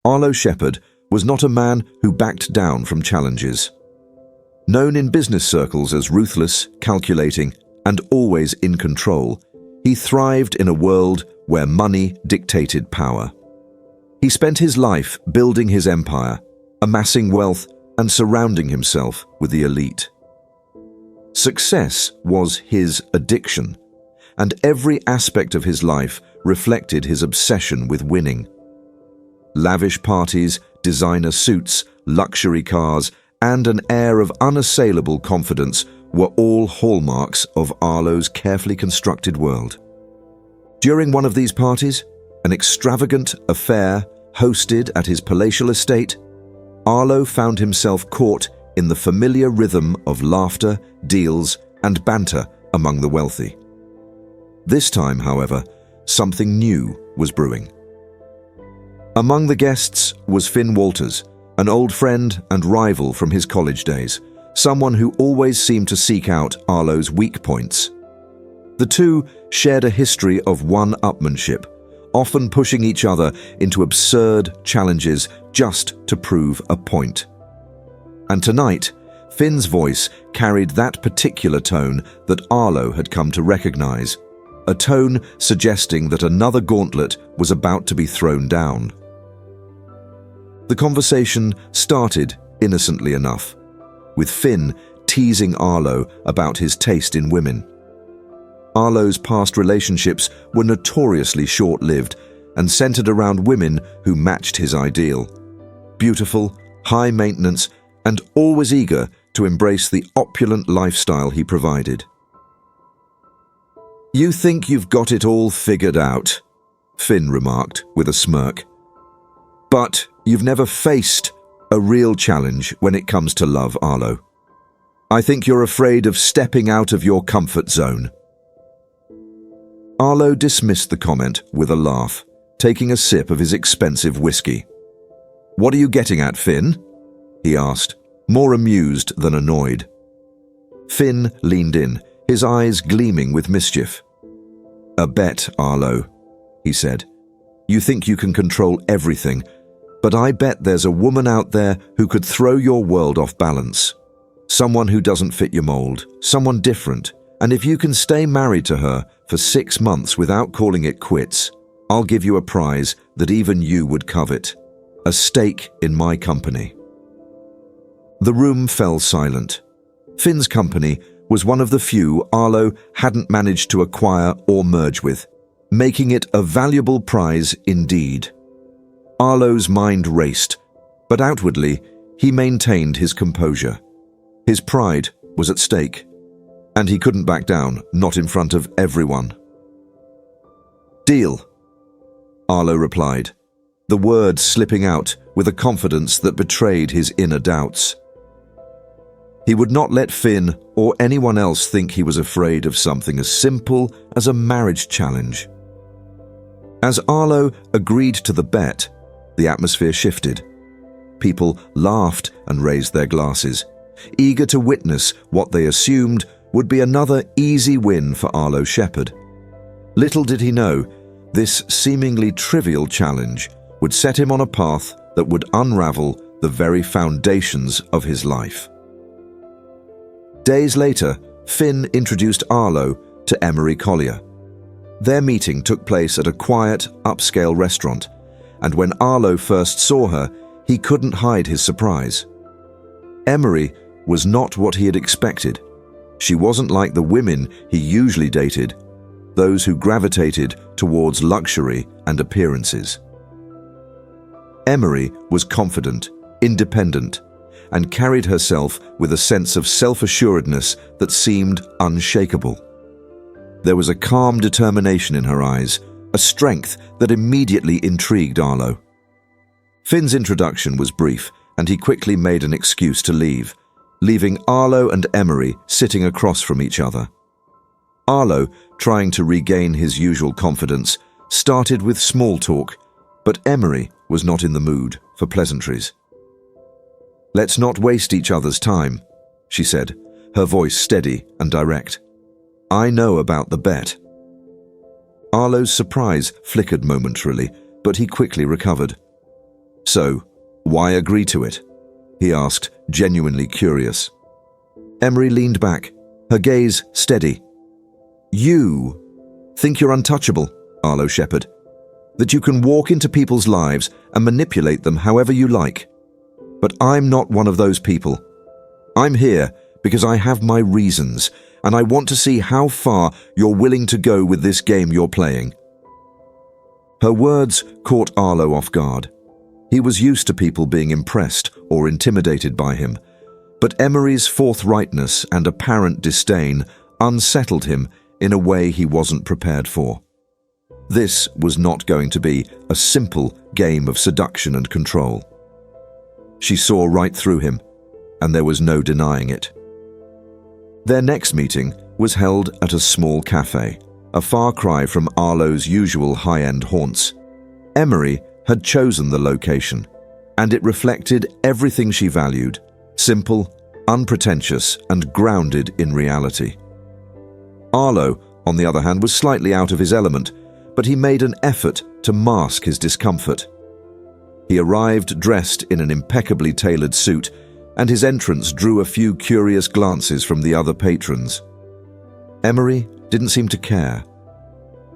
Arlo Shepherd was not a man who backed down from challenges. Known in business circles as ruthless, calculating, and always in control, he thrived in a world where money dictated power. He spent his life building his empire, amassing wealth, and surrounding himself with the elite. Success was his addiction, and every aspect of his life reflected his obsession with winning. Lavish parties, designer suits, luxury cars, and an air of unassailable confidence were all hallmarks of Arlo's carefully constructed world. During one of these parties, an extravagant affair hosted at his palatial estate, Arlo found himself caught in the familiar rhythm of laughter, deals, and banter among the wealthy. This time, however, something new was brewing. Among the guests was Finn Walters, an old friend and rival from his college days, someone who always seemed to seek out Arlo's weak points. The two shared a history of one-upmanship, often pushing each other into absurd challenges just to prove a point. And tonight, Finn's voice carried that particular tone that Arlo had come to recognize, a tone suggesting that another gauntlet was about to be thrown down. The conversation started innocently enough, with Finn teasing Arlo about his taste in women. Arlo's past relationships were notoriously short-lived and centered around women who matched his ideal. Beautiful, high maintenance, and always eager to embrace the opulent lifestyle he provided. "You think you've got it all figured out," Finn remarked with a smirk. "But you've never faced a real challenge when it comes to love, Arlo. I think you're afraid of stepping out of your comfort zone." Arlo dismissed the comment with a laugh, taking a sip of his expensive whiskey. "What are you getting at, Finn?" he asked, more amused than annoyed. Finn leaned in, his eyes gleaming with mischief. "A bet, Arlo," he said. "You think you can control everything, but I bet there's a woman out there who could throw your world off balance. Someone who doesn't fit your mold, someone different, and if you can stay married to her for 6 months without calling it quits, I'll give you a prize that even you would covet, a stake in my company." The room fell silent. Finn's company was one of the few Arlo hadn't managed to acquire or merge with, making it a valuable prize indeed. Arlo's mind raced, but outwardly he maintained his composure. His pride was at stake, and he couldn't back down, not in front of everyone. "Deal," Arlo replied, the words slipping out with a confidence that betrayed his inner doubts. He would not let Finn or anyone else think he was afraid of something as simple as a marriage challenge. As Arlo agreed to the bet, the atmosphere shifted. People laughed and raised their glasses, eager to witness what they assumed would be another easy win for Arlo Shepherd. Little did he know, this seemingly trivial challenge would set him on a path that would unravel the very foundations of his life. Days later, Finn introduced Arlo to Emery Collier. Their meeting took place at a quiet, upscale restaurant, and when Arlo first saw her, he couldn't hide his surprise. Emery was not what he had expected. She wasn't like the women he usually dated, those who gravitated towards luxury and appearances. Emery was confident, independent, and carried herself with a sense of self-assuredness that seemed unshakable. There was a calm determination in her eyes, a strength that immediately intrigued Arlo. Finn's introduction was brief, and he quickly made an excuse to leave, leaving Arlo and Emery sitting across from each other. Arlo, trying to regain his usual confidence, started with small talk, but Emery was not in the mood for pleasantries. "Let's not waste each other's time," she said, her voice steady and direct. "I know about the bet." Arlo's surprise flickered momentarily, but he quickly recovered. "So, why agree to it?" he asked, genuinely curious. Emery leaned back, her gaze steady. "You think you're untouchable," Arlo shepherded, "that you can walk into people's lives and manipulate them however you like. But I'm not one of those people. I'm here because I have my reasons, and I want to see how far you're willing to go with this game you're playing." Her words caught Arlo off guard. He was used to people being impressed or intimidated by him, but Emery's forthrightness and apparent disdain unsettled him in a way he wasn't prepared for. This was not going to be a simple game of seduction and control. She saw right through him, and there was no denying it. Their next meeting was held at a small cafe, a far cry from Arlo's usual high-end haunts. Emery had chosen the location, and it reflected everything she valued: simple, unpretentious, and grounded in reality. Arlo, on the other hand, was slightly out of his element, but he made an effort to mask his discomfort. He arrived dressed in an impeccably tailored suit, and his entrance drew a few curious glances from the other patrons. Emery didn't seem to care.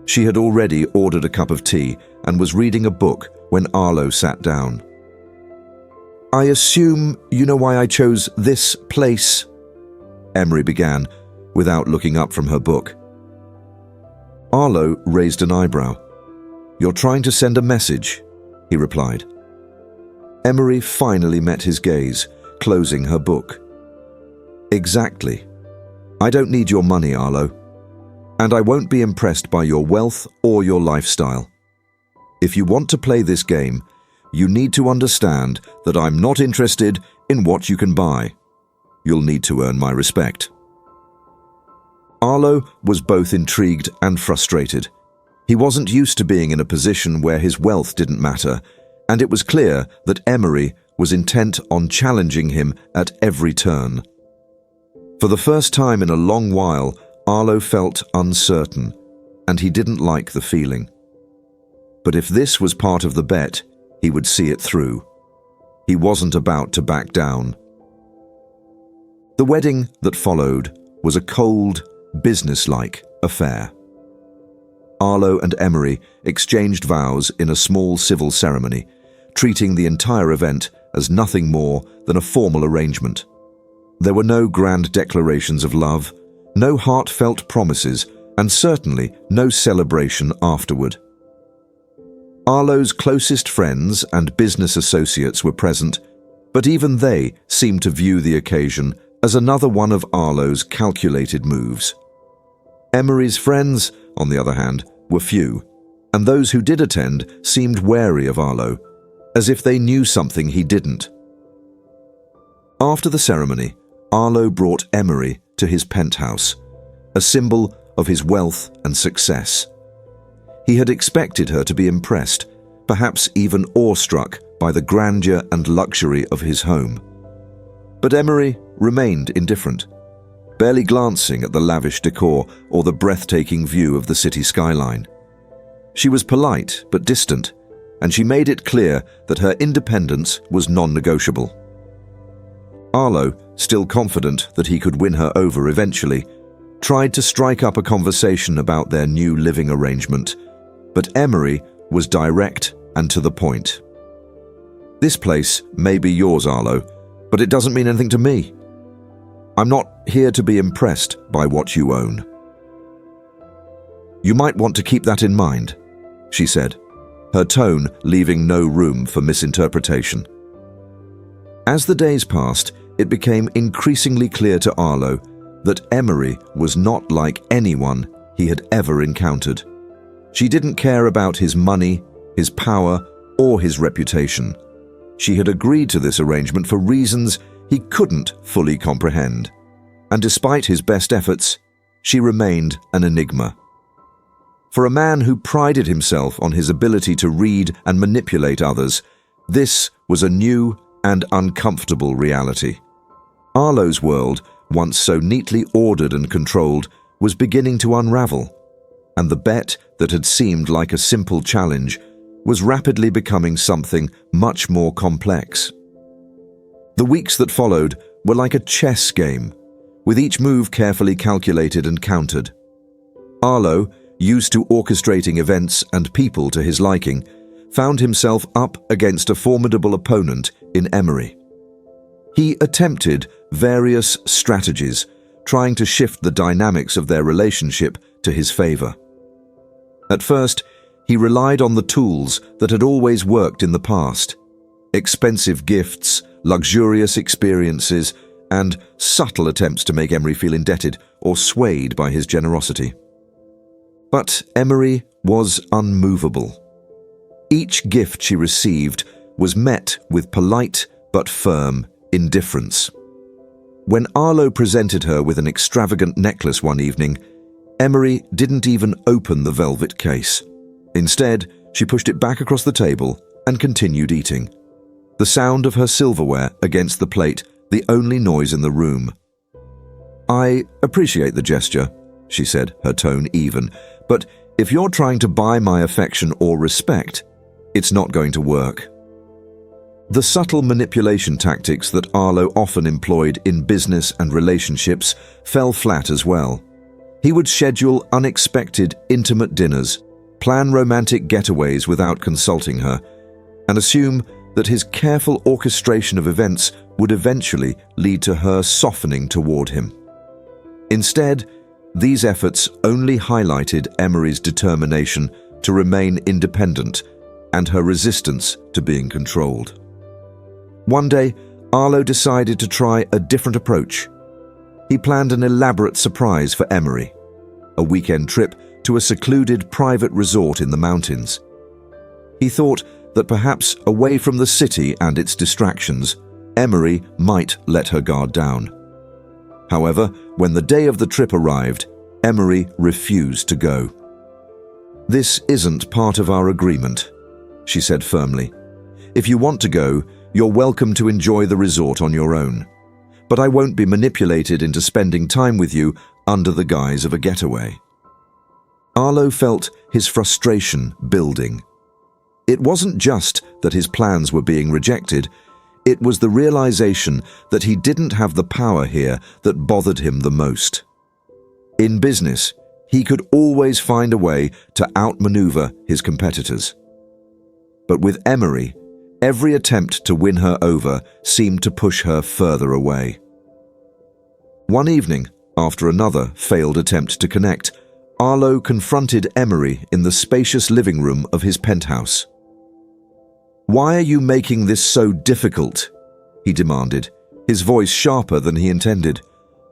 She had already ordered a cup of tea and was reading a book when Arlo sat down. "I assume you know why I chose this place," Emery began, without looking up from her book. Arlo raised an eyebrow. "You're trying to send a message," he replied. Emery finally met his gaze, closing her book. "Exactly. I don't need your money, Arlo. And I won't be impressed by your wealth or your lifestyle. If you want to play this game, you need to understand that I'm not interested in what you can buy. You'll need to earn my respect." Arlo was both intrigued and frustrated. He wasn't used to being in a position where his wealth didn't matter, and it was clear that Emery was intent on challenging him at every turn. For the first time in a long while, Arlo felt uncertain, and he didn't like the feeling. But if this was part of the bet, he would see it through. He wasn't about to back down. The wedding that followed was a cold, businesslike affair. Arlo and Emery exchanged vows in a small civil ceremony, treating the entire event as nothing more than a formal arrangement. There were no grand declarations of love, no heartfelt promises, and certainly no celebration afterward. Arlo's closest friends and business associates were present, but even they seemed to view the occasion as another one of Arlo's calculated moves. Emery's friends, on the other hand, were few, and those who did attend seemed wary of Arlo, as if they knew something he didn't. After the ceremony, Arlo brought Emery to his penthouse, a symbol of his wealth and success. He had expected her to be impressed, perhaps even awestruck by the grandeur and luxury of his home. But Emery remained indifferent, barely glancing at the lavish decor or the breathtaking view of the city skyline. She was polite but distant, and she made it clear that her independence was non-negotiable. Arlo, still confident that he could win her over eventually, tried to strike up a conversation about their new living arrangement, but Emery was direct and to the point. "This place may be yours, Arlo, but it doesn't mean anything to me. I'm not here to be impressed by what you own." "You might want to keep that in mind," she said, her tone leaving no room for misinterpretation. As the days passed, it became increasingly clear to Arlo that Emery was not like anyone he had ever encountered. She didn't care about his money, his power, or his reputation. She had agreed to this arrangement for reasons he couldn't fully comprehend, and despite his best efforts, she remained an enigma. For a man who prided himself on his ability to read and manipulate others, this was a new and uncomfortable reality. Arlo's world, once so neatly ordered and controlled, was beginning to unravel, and the bet that had seemed like a simple challenge was rapidly becoming something much more complex. The weeks that followed were like a chess game, with each move carefully calculated and countered. Arlo, used to orchestrating events and people to his liking, found himself up against a formidable opponent in Emery. He attempted various strategies, trying to shift the dynamics of their relationship to his favor. At first, he relied on the tools that had always worked in the past: expensive gifts, luxurious experiences, and subtle attempts to make Emery feel indebted or swayed by his generosity. But Emery was unmovable. Each gift she received was met with polite but firm indifference. When Arlo presented her with an extravagant necklace one evening, Emery didn't even open the velvet case. Instead, she pushed it back across the table and continued eating, the sound of her silverware against the plate the only noise in the room. "I appreciate the gesture," she said, her tone even, "but if you're trying to buy my affection or respect, it's not going to work." The subtle manipulation tactics that Arlo often employed in business and relationships fell flat as well. He would schedule unexpected, intimate dinners, plan romantic getaways without consulting her, and assume that his careful orchestration of events would eventually lead to her softening toward him. Instead, these efforts only highlighted Emery's determination to remain independent and her resistance to being controlled. One day, Arlo decided to try a different approach. He planned an elaborate surprise for Emery, a weekend trip to a secluded private resort in the mountains. He thought that perhaps away from the city and its distractions, Emery might let her guard down. However, when the day of the trip arrived, Emery refused to go. "This isn't part of our agreement," she said firmly. "If you want to go, you're welcome to enjoy the resort on your own. But I won't be manipulated into spending time with you under the guise of a getaway." Arlo felt his frustration building. It wasn't just that his plans were being rejected, it was the realization that he didn't have the power here that bothered him the most. In business, he could always find a way to outmaneuver his competitors. But with Emery, every attempt to win her over seemed to push her further away. One evening, after another failed attempt to connect, Arlo confronted Emery in the spacious living room of his penthouse. "Why are you making this so difficult?" he demanded, his voice sharper than he intended.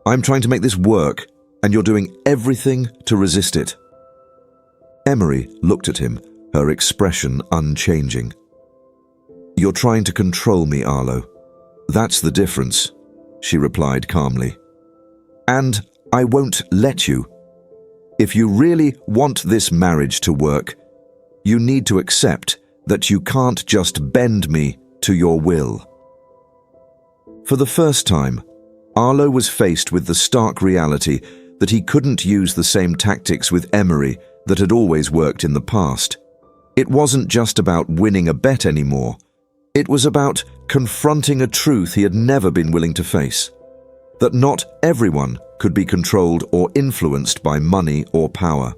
"I'm trying to make this work, and you're doing everything to resist it." Emery looked at him, her expression unchanging. "You're trying to control me, Arlo. That's the difference," she replied calmly. "And I won't let you. If you really want this marriage to work, you need to accept that you can't just bend me to your will." For the first time, Arlo was faced with the stark reality that he couldn't use the same tactics with Emery that had always worked in the past. It wasn't just about winning a bet anymore. It was about confronting a truth he had never been willing to face: that not everyone could be controlled or influenced by money or power.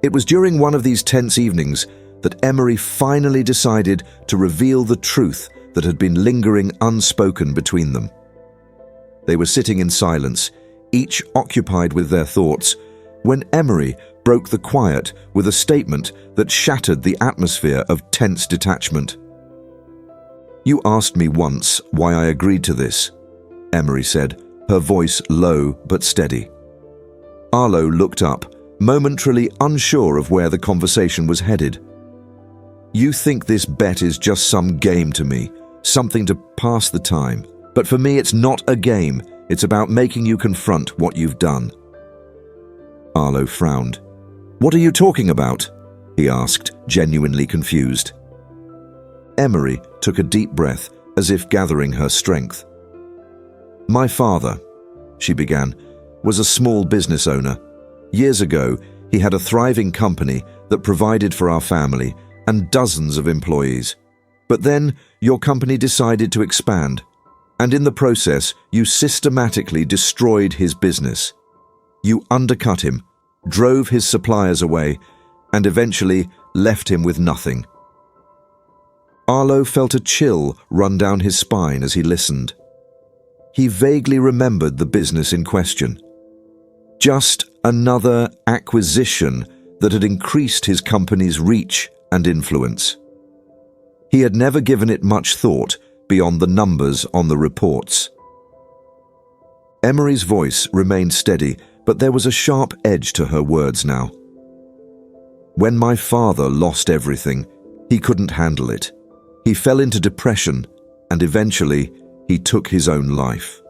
It was during one of these tense evenings that Emery finally decided to reveal the truth that had been lingering unspoken between them. They were sitting in silence, each occupied with their thoughts, when Emery broke the quiet with a statement that shattered the atmosphere of tense detachment. "You asked me once why I agreed to this," Emery said, her voice low but steady. Arlo looked up, momentarily unsure of where the conversation was headed. "You think this bet is just some game to me, something to pass the time. But for me, it's not a game. It's about making you confront what you've done." Arlo frowned. "What are you talking about?" he asked, genuinely confused. Emery took a deep breath, as if gathering her strength. "My father," she began, "was a small business owner. Years ago, He had a thriving company that provided for our family and dozens of employees. But then your company decided to expand, and in the process, you systematically destroyed his business. You undercut him, drove his suppliers away, and eventually left him with nothing. Arlo felt a chill run down his spine as he listened. He vaguely remembered the business in question. Just another acquisition that had increased his company's reach and influence. He had never given it much thought beyond the numbers on the reports. Emery's voice remained steady, but there was a sharp edge to her words now. When my father lost everything, he couldn't handle it. He fell into depression, and eventually he took his own life.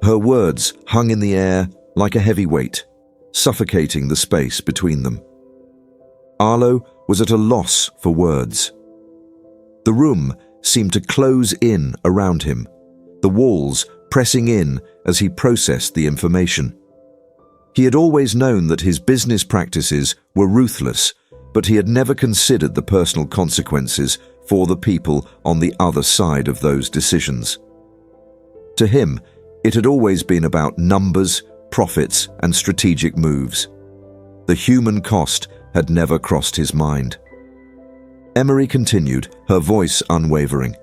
Her words hung in the air like a heavy weight, suffocating the space between them. Arlo was at a loss for words. The room seemed to close in around him, the walls pressing in as he processed the information. He had always known that his business practices were ruthless, but he had never considered the personal consequences for the people on the other side of those decisions. To him, it had always been about numbers, profits, and strategic moves. The human cost had never crossed his mind. Emery continued, her voice unwavering.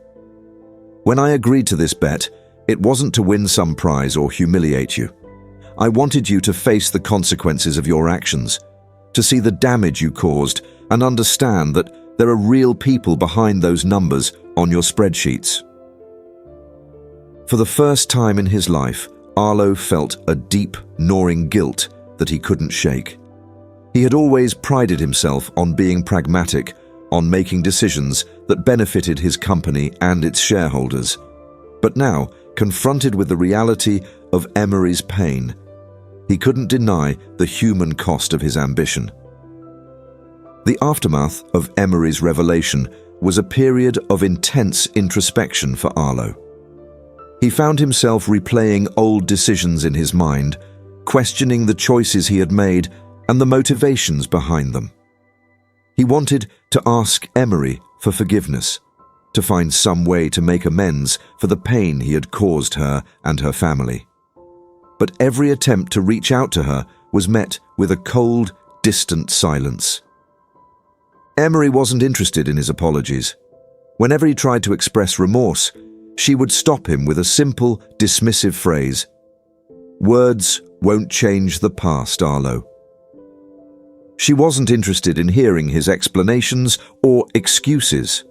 When I agreed to this bet, it wasn't to win some prize or humiliate you. I wanted you to face the consequences of your actions, to see the damage you caused and understand that there are real people behind those numbers on your spreadsheets. For the first time in his life, Arlo felt a deep, gnawing guilt that he couldn't shake. He had always prided himself on being pragmatic, on making decisions that benefited his company and its shareholders. But now, confronted with the reality of Emery's pain, he couldn't deny the human cost of his ambition. The aftermath of Emery's revelation was a period of intense introspection for Arlo. He found himself replaying old decisions in his mind, questioning the choices he had made and the motivations behind them. He wanted to ask Emery for forgiveness, to find some way to make amends for the pain he had caused her and her family. But every attempt to reach out to her was met with a cold, distant silence. Emery wasn't interested in his apologies. Whenever he tried to express remorse, she would stop him with a simple, dismissive phrase. Words won't change the past, Arlo. She wasn't interested in hearing his explanations or excuses.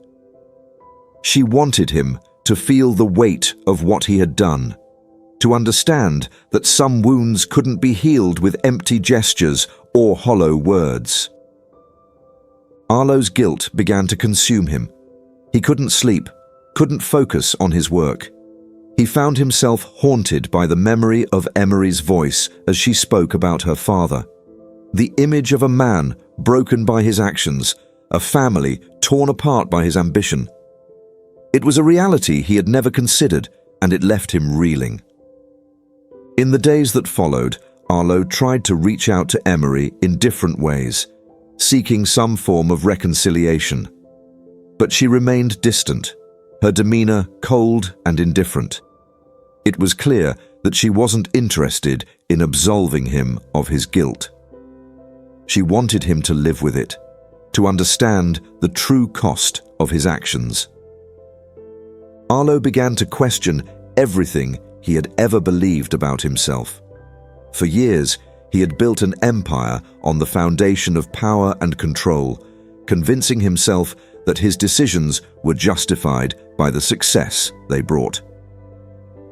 She wanted him to feel the weight of what he had done, to understand that some wounds couldn't be healed with empty gestures or hollow words. Arlo's guilt began to consume him. He couldn't sleep, couldn't focus on his work. He found himself haunted by the memory of Emery's voice as she spoke about her father. The image of a man broken by his actions, a family torn apart by his ambition. It was a reality he had never considered, and it left him reeling. In the days that followed, Arlo tried to reach out to Emery in different ways, seeking some form of reconciliation. But she remained distant, her demeanor cold and indifferent. It was clear that she wasn't interested in absolving him of his guilt. She wanted him to live with it, to understand the true cost of his actions. Arlo began to question everything he had ever believed about himself. For years, he had built an empire on the foundation of power and control, convincing himself that his decisions were justified by the success they brought.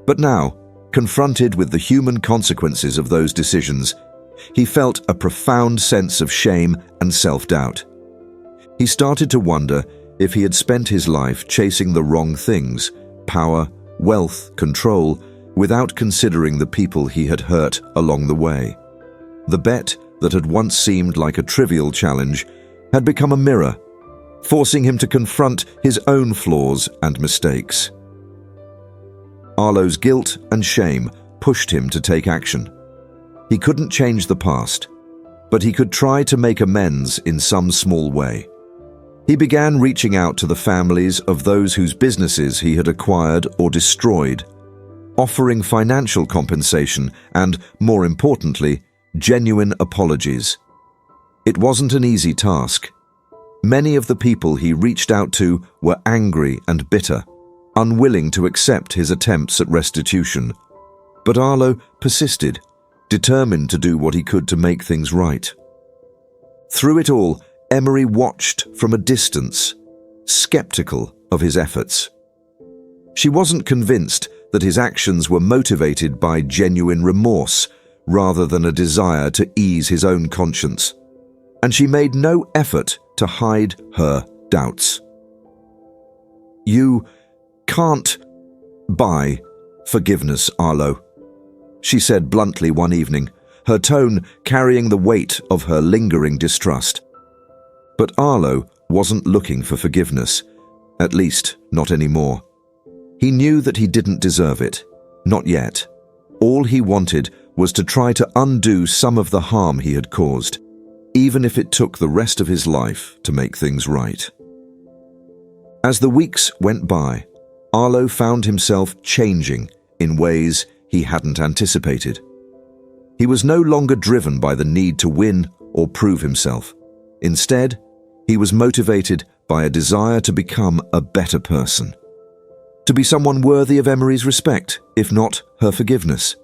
But now, confronted with the human consequences of those decisions, he felt a profound sense of shame and self-doubt. He started to wonder if he had spent his life chasing the wrong things, power, wealth, control, without considering the people he had hurt along the way. The bet that had once seemed like a trivial challenge had become a mirror, forcing him to confront his own flaws and mistakes. Arlo's guilt and shame pushed him to take action. He couldn't change the past, but he could try to make amends in some small way. He began reaching out to the families of those whose businesses he had acquired or destroyed, offering financial compensation and, more importantly, genuine apologies. It wasn't an easy task. Many of the people he reached out to were angry and bitter, unwilling to accept his attempts at restitution. But Arlo persisted, determined to do what he could to make things right. Through it all, Emery watched from a distance, skeptical of his efforts. She wasn't convinced that his actions were motivated by genuine remorse rather than a desire to ease his own conscience, and she made no effort to hide her doubts. "You can't buy forgiveness, Arlo," she said bluntly one evening, her tone carrying the weight of her lingering distrust. But Arlo wasn't looking for forgiveness, at least not anymore. He knew that he didn't deserve it, not yet. All he wanted was to try to undo some of the harm he had caused, even if it took the rest of his life to make things right. As the weeks went by, Arlo found himself changing in ways he hadn't anticipated. He was no longer driven by the need to win or prove himself. Instead, he was motivated by a desire to become a better person, to be someone worthy of Emery's respect, if not her forgiveness.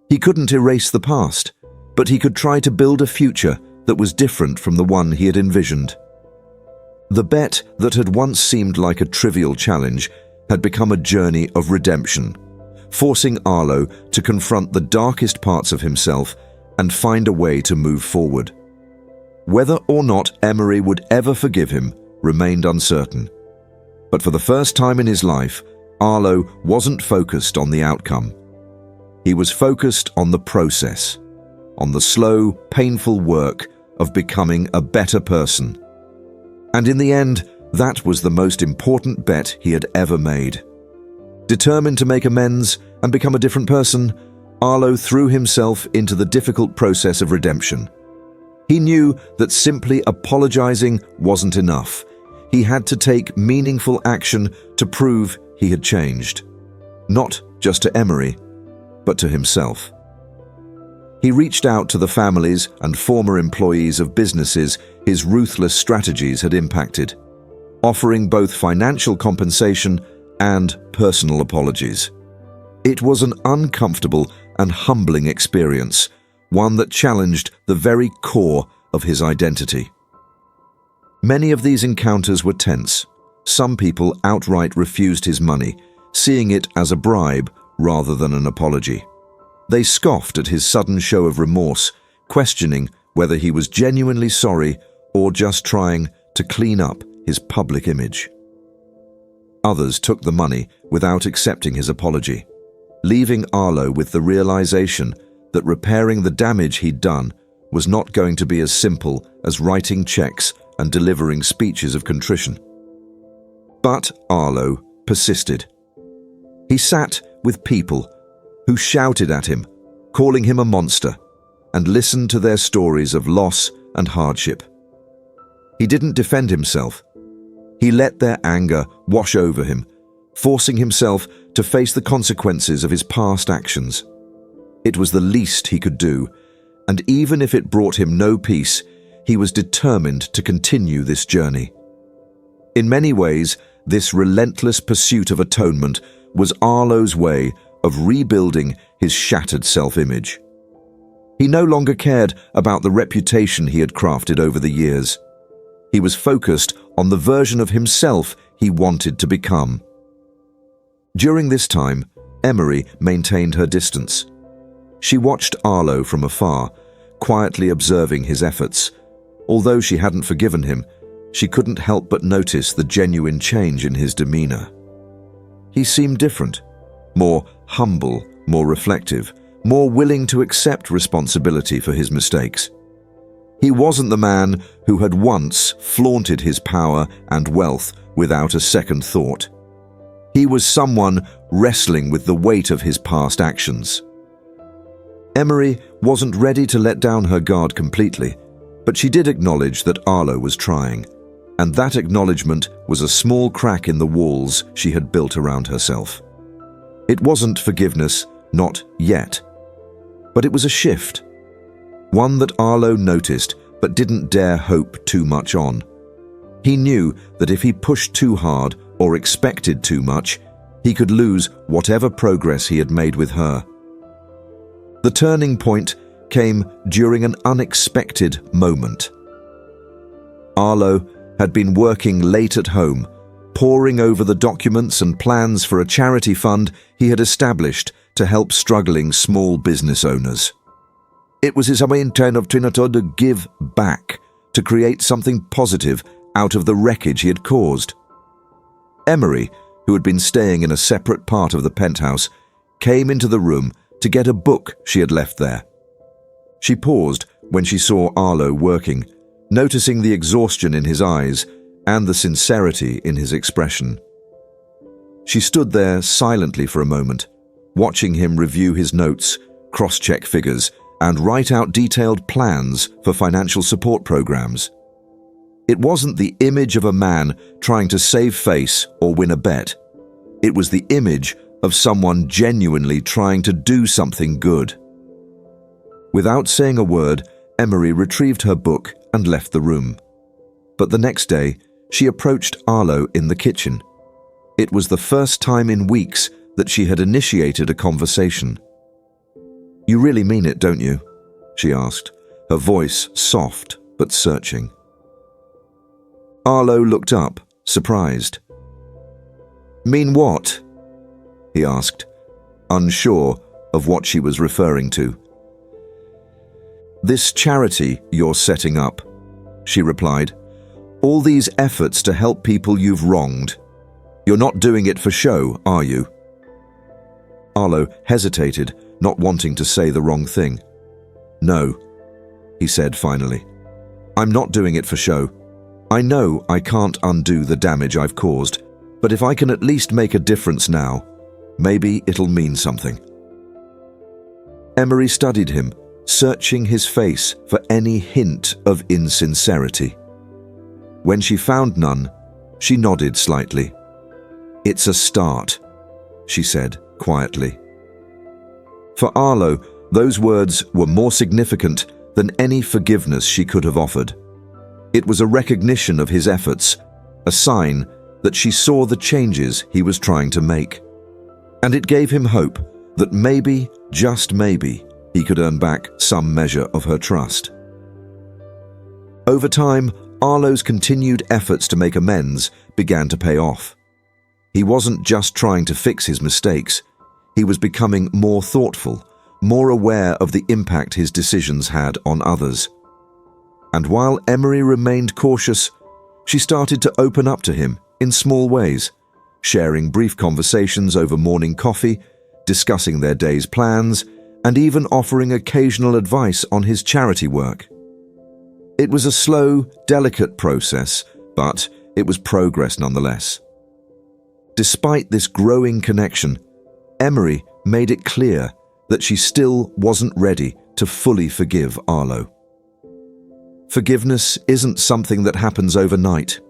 He couldn't erase the past, but he could try to build a future that was different from the one he had envisioned. The bet that had once seemed like a trivial challenge had become a journey of redemption, forcing Arlo to confront the darkest parts of himself and find a way to move forward. Whether or not Emery would ever forgive him remained uncertain. But for the first time in his life, Arlo wasn't focused on the outcome. He was focused on the process, on the slow, painful work of becoming a better person. And in the end, that was the most important bet he had ever made. Determined to make amends and become a different person, Arlo threw himself into the difficult process of redemption. He knew that simply apologizing wasn't enough. He had to take meaningful action to prove he had changed. Not just to Emery, but to himself. He reached out to the families and former employees of businesses his ruthless strategies had impacted, offering both financial compensation and personal apologies. It was an uncomfortable and humbling experience, one that challenged the very core of his identity. Many of these encounters were tense. Some people outright refused his money, seeing it as a bribe rather than an apology. They scoffed at his sudden show of remorse, questioning whether he was genuinely sorry or just trying to clean up his public image. Others took the money without accepting his apology, leaving Arlo with the realization that repairing the damage he'd done was not going to be as simple as writing checks and delivering speeches of contrition. But Arlo persisted. He sat with people who shouted at him, calling him a monster, and listened to their stories of loss and hardship. He didn't defend himself. He let their anger wash over him, forcing himself to face the consequences of his past actions. It was the least he could do, and even if it brought him no peace, he was determined to continue this journey. In many ways, this relentless pursuit of atonement was Arlo's way of rebuilding his shattered self-image. He no longer cared about the reputation he had crafted over the years. He was focused on the version of himself he wanted to become. During this time, Emery maintained her distance. She watched Arlo from afar, quietly observing his efforts. Although she hadn't forgiven him, she couldn't help but notice the genuine change in his demeanor. He seemed different, more humble, more reflective, more willing to accept responsibility for his mistakes. He wasn't the man who had once flaunted his power and wealth without a second thought. He was someone wrestling with the weight of his past actions. Emery wasn't ready to let down her guard completely, but she did acknowledge that Arlo was trying, and that acknowledgement was a small crack in the walls she had built around herself. It wasn't forgiveness, not yet, but it was a shift, one that Arlo noticed but didn't dare hope too much on. He knew that if he pushed too hard or expected too much, he could lose whatever progress he had made with her. The turning point came during an unexpected moment. Arlo had been working late at home, poring over the documents and plans for a charity fund he had established to help struggling small business owners. It was his intent of Trinidad to give back, to create something positive out of the wreckage he had caused. Emery, who had been staying in a separate part of the penthouse, came into the room to get a book she had left there. She paused when she saw Arlo working, noticing the exhaustion in his eyes and the sincerity in his expression. She stood there silently for a moment, watching him review his notes, cross-check figures, and write out detailed plans for financial support programs. It wasn't the image of a man trying to save face or win a bet. It was the image of someone genuinely trying to do something good. Without saying a word, Emery retrieved her book and left the room. But the next day, she approached Arlo in the kitchen. It was the first time in weeks that she had initiated a conversation. "You really mean it, don't you?" she asked, her voice soft but searching. Arlo looked up, surprised. "Mean what?" he asked, unsure of what she was referring to. "This charity you're setting up," she replied. "All these efforts to help people you've wronged. You're not doing it for show, are you?" Arlo hesitated, not wanting to say the wrong thing. "No," he said finally. "I'm not doing it for show. I know I can't undo the damage I've caused, but if I can at least make a difference now, maybe it'll mean something." Emery studied him, searching his face for any hint of insincerity. When she found none, she nodded slightly. "It's a start," she said quietly. For Arlo, those words were more significant than any forgiveness she could have offered. It was a recognition of his efforts, a sign that she saw the changes he was trying to make. And it gave him hope that maybe, just maybe, he could earn back some measure of her trust. Over time, Arlo's continued efforts to make amends began to pay off. He wasn't just trying to fix his mistakes. He was becoming more thoughtful, more aware of the impact his decisions had on others. And while Emery remained cautious, she started to open up to him in small ways, sharing brief conversations over morning coffee, discussing their day's plans, and even offering occasional advice on his charity work. It was a slow, delicate process, but it was progress nonetheless. Despite this growing connection, Emery made it clear that she still wasn't ready to fully forgive Arlo. "Forgiveness isn't something that happens overnight,"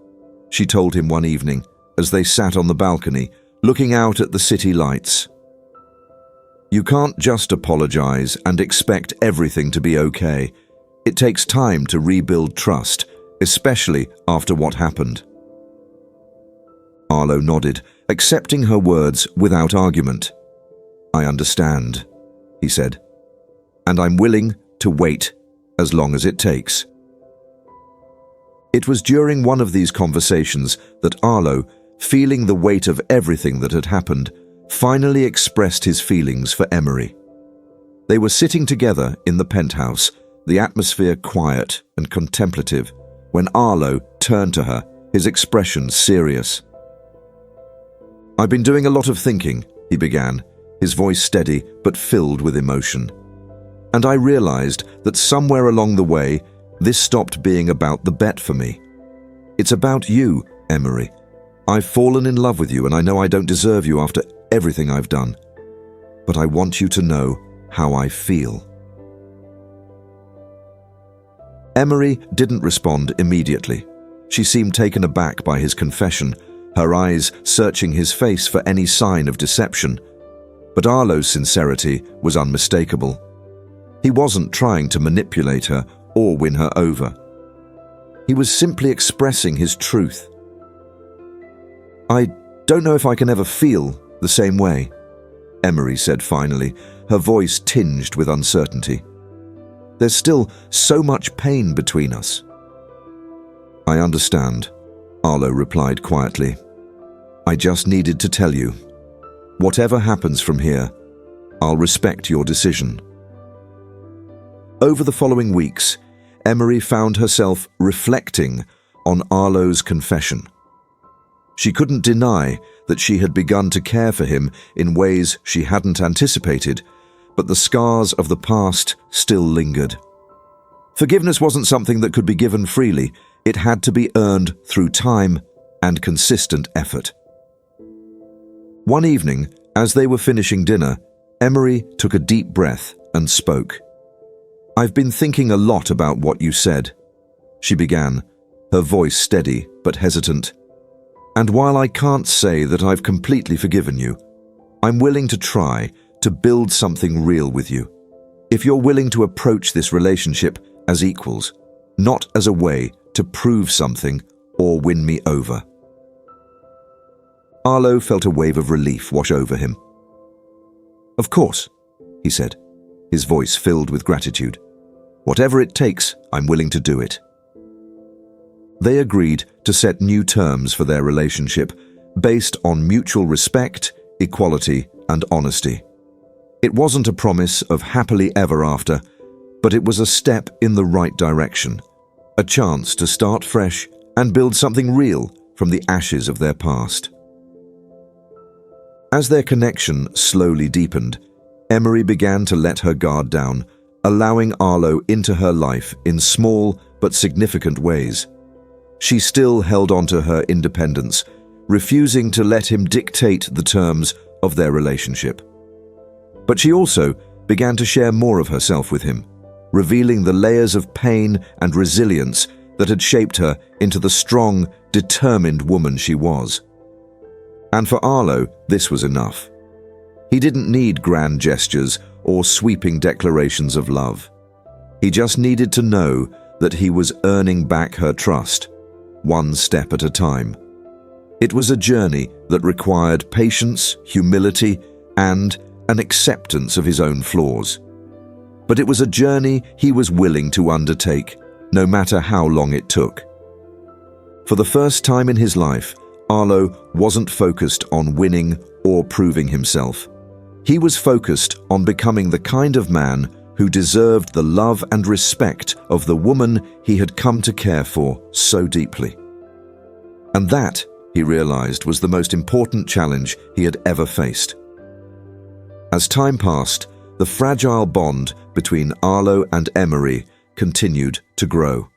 she told him one evening as they sat on the balcony, looking out at the city lights. "You can't just apologize and expect everything to be okay. It takes time to rebuild trust, especially after what happened." Arlo nodded, accepting her words without argument. "I understand," he said, "and I'm willing to wait as long as it takes." It was during one of these conversations that Arlo, feeling the weight of everything that had happened, finally expressed his feelings for Emery. They were sitting together in the penthouse, the atmosphere quiet and contemplative, when Arlo turned to her, his expression serious. "I've been doing a lot of thinking," he began, his voice steady but filled with emotion. "And I realized that somewhere along the way, this stopped being about the bet for me. It's about you, Emery. I've fallen in love with you, and I know I don't deserve you after everything I've done. But I want you to know how I feel." Emery didn't respond immediately. She seemed taken aback by his confession, her eyes searching his face for any sign of deception. But Arlo's sincerity was unmistakable. He wasn't trying to manipulate her or win her over. He was simply expressing his truth. "I don't know if I can ever feel the same way," Emery said finally, her voice tinged with uncertainty. "There's still so much pain between us." "I understand," Arlo replied quietly. "I just needed to tell you. Whatever happens from here, I'll respect your decision." Over the following weeks, Emery found herself reflecting on Arlo's confession. She couldn't deny that she had begun to care for him in ways she hadn't anticipated, but the scars of the past still lingered. Forgiveness wasn't something that could be given freely. It had to be earned through time and consistent effort. One evening, as they were finishing dinner, Emery took a deep breath and spoke. "I've been thinking a lot about what you said," she began, her voice steady but hesitant. "And while I can't say that I've completely forgiven you, I'm willing to try to build something real with you. If you're willing to approach this relationship as equals, not as a way to prove something or win me over." Arlo felt a wave of relief wash over him. "Of course," he said, his voice filled with gratitude. "Whatever it takes, I'm willing to do it." They agreed to set new terms for their relationship based on mutual respect, equality, and honesty. It wasn't a promise of happily ever after, but it was a step in the right direction, a chance to start fresh and build something real from the ashes of their past. As their connection slowly deepened, Emery began to let her guard down, allowing Arlo into her life in small but significant ways. She still held on to her independence, refusing to let him dictate the terms of their relationship. But she also began to share more of herself with him, revealing the layers of pain and resilience that had shaped her into the strong, determined woman she was. And for Arlo, this was enough. He didn't need grand gestures or sweeping declarations of love. He just needed to know that he was earning back her trust, one step at a time. It was a journey that required patience, humility, and an acceptance of his own flaws. But it was a journey he was willing to undertake, no matter how long it took. For the first time in his life, Arlo wasn't focused on winning or proving himself. He was focused on becoming the kind of man who deserved the love and respect of the woman he had come to care for so deeply. And that, he realized, was the most important challenge he had ever faced. As time passed, the fragile bond between Arlo and Emery continued to grow.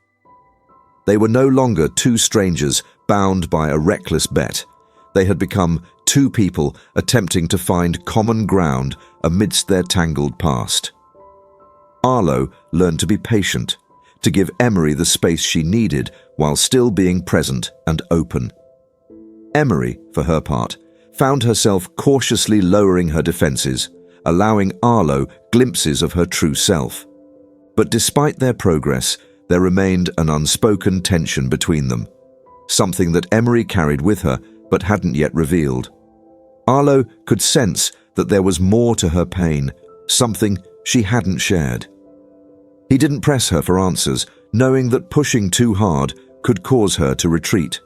They were no longer two strangers bound by a reckless bet. They had become two people attempting to find common ground amidst their tangled past. Arlo learned to be patient, to give Emery the space she needed while still being present and open. Emery, for her part, found herself cautiously lowering her defenses, allowing Arlo glimpses of her true self. But despite their progress, there remained an unspoken tension between them, something that Emery carried with her but hadn't yet revealed. Arlo could sense that there was more to her pain, something she hadn't shared. He didn't press her for answers, knowing that pushing too hard could cause her to retreat.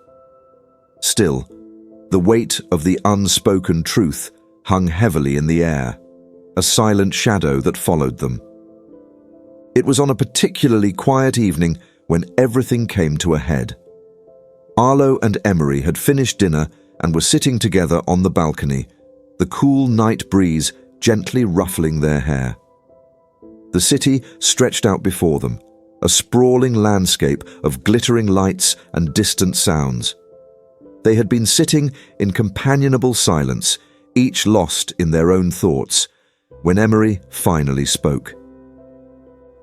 Still, the weight of the unspoken truth hung heavily in the air, a silent shadow that followed them. It was on a particularly quiet evening when everything came to a head. Arlo and Emery had finished dinner and were sitting together on the balcony, the cool night breeze gently ruffling their hair. The city stretched out before them, a sprawling landscape of glittering lights and distant sounds. They had been sitting in companionable silence, each lost in their own thoughts, when Emery finally spoke.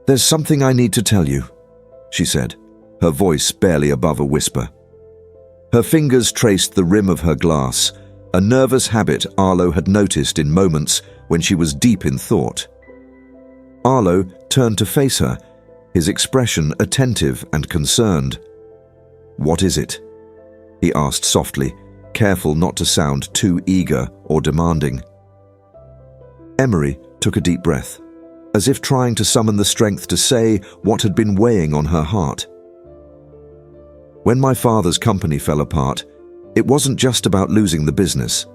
"There's something I need to tell you," she said, her voice barely above a whisper. Her fingers traced the rim of her glass, a nervous habit Arlo had noticed in moments when she was deep in thought. Arlo turned to face her, his expression attentive and concerned. "What is it?" he asked softly, careful not to sound too eager or demanding. Emery took a deep breath, as if trying to summon the strength to say what had been weighing on her heart. "When my father's company fell apart, it wasn't just about losing the business,"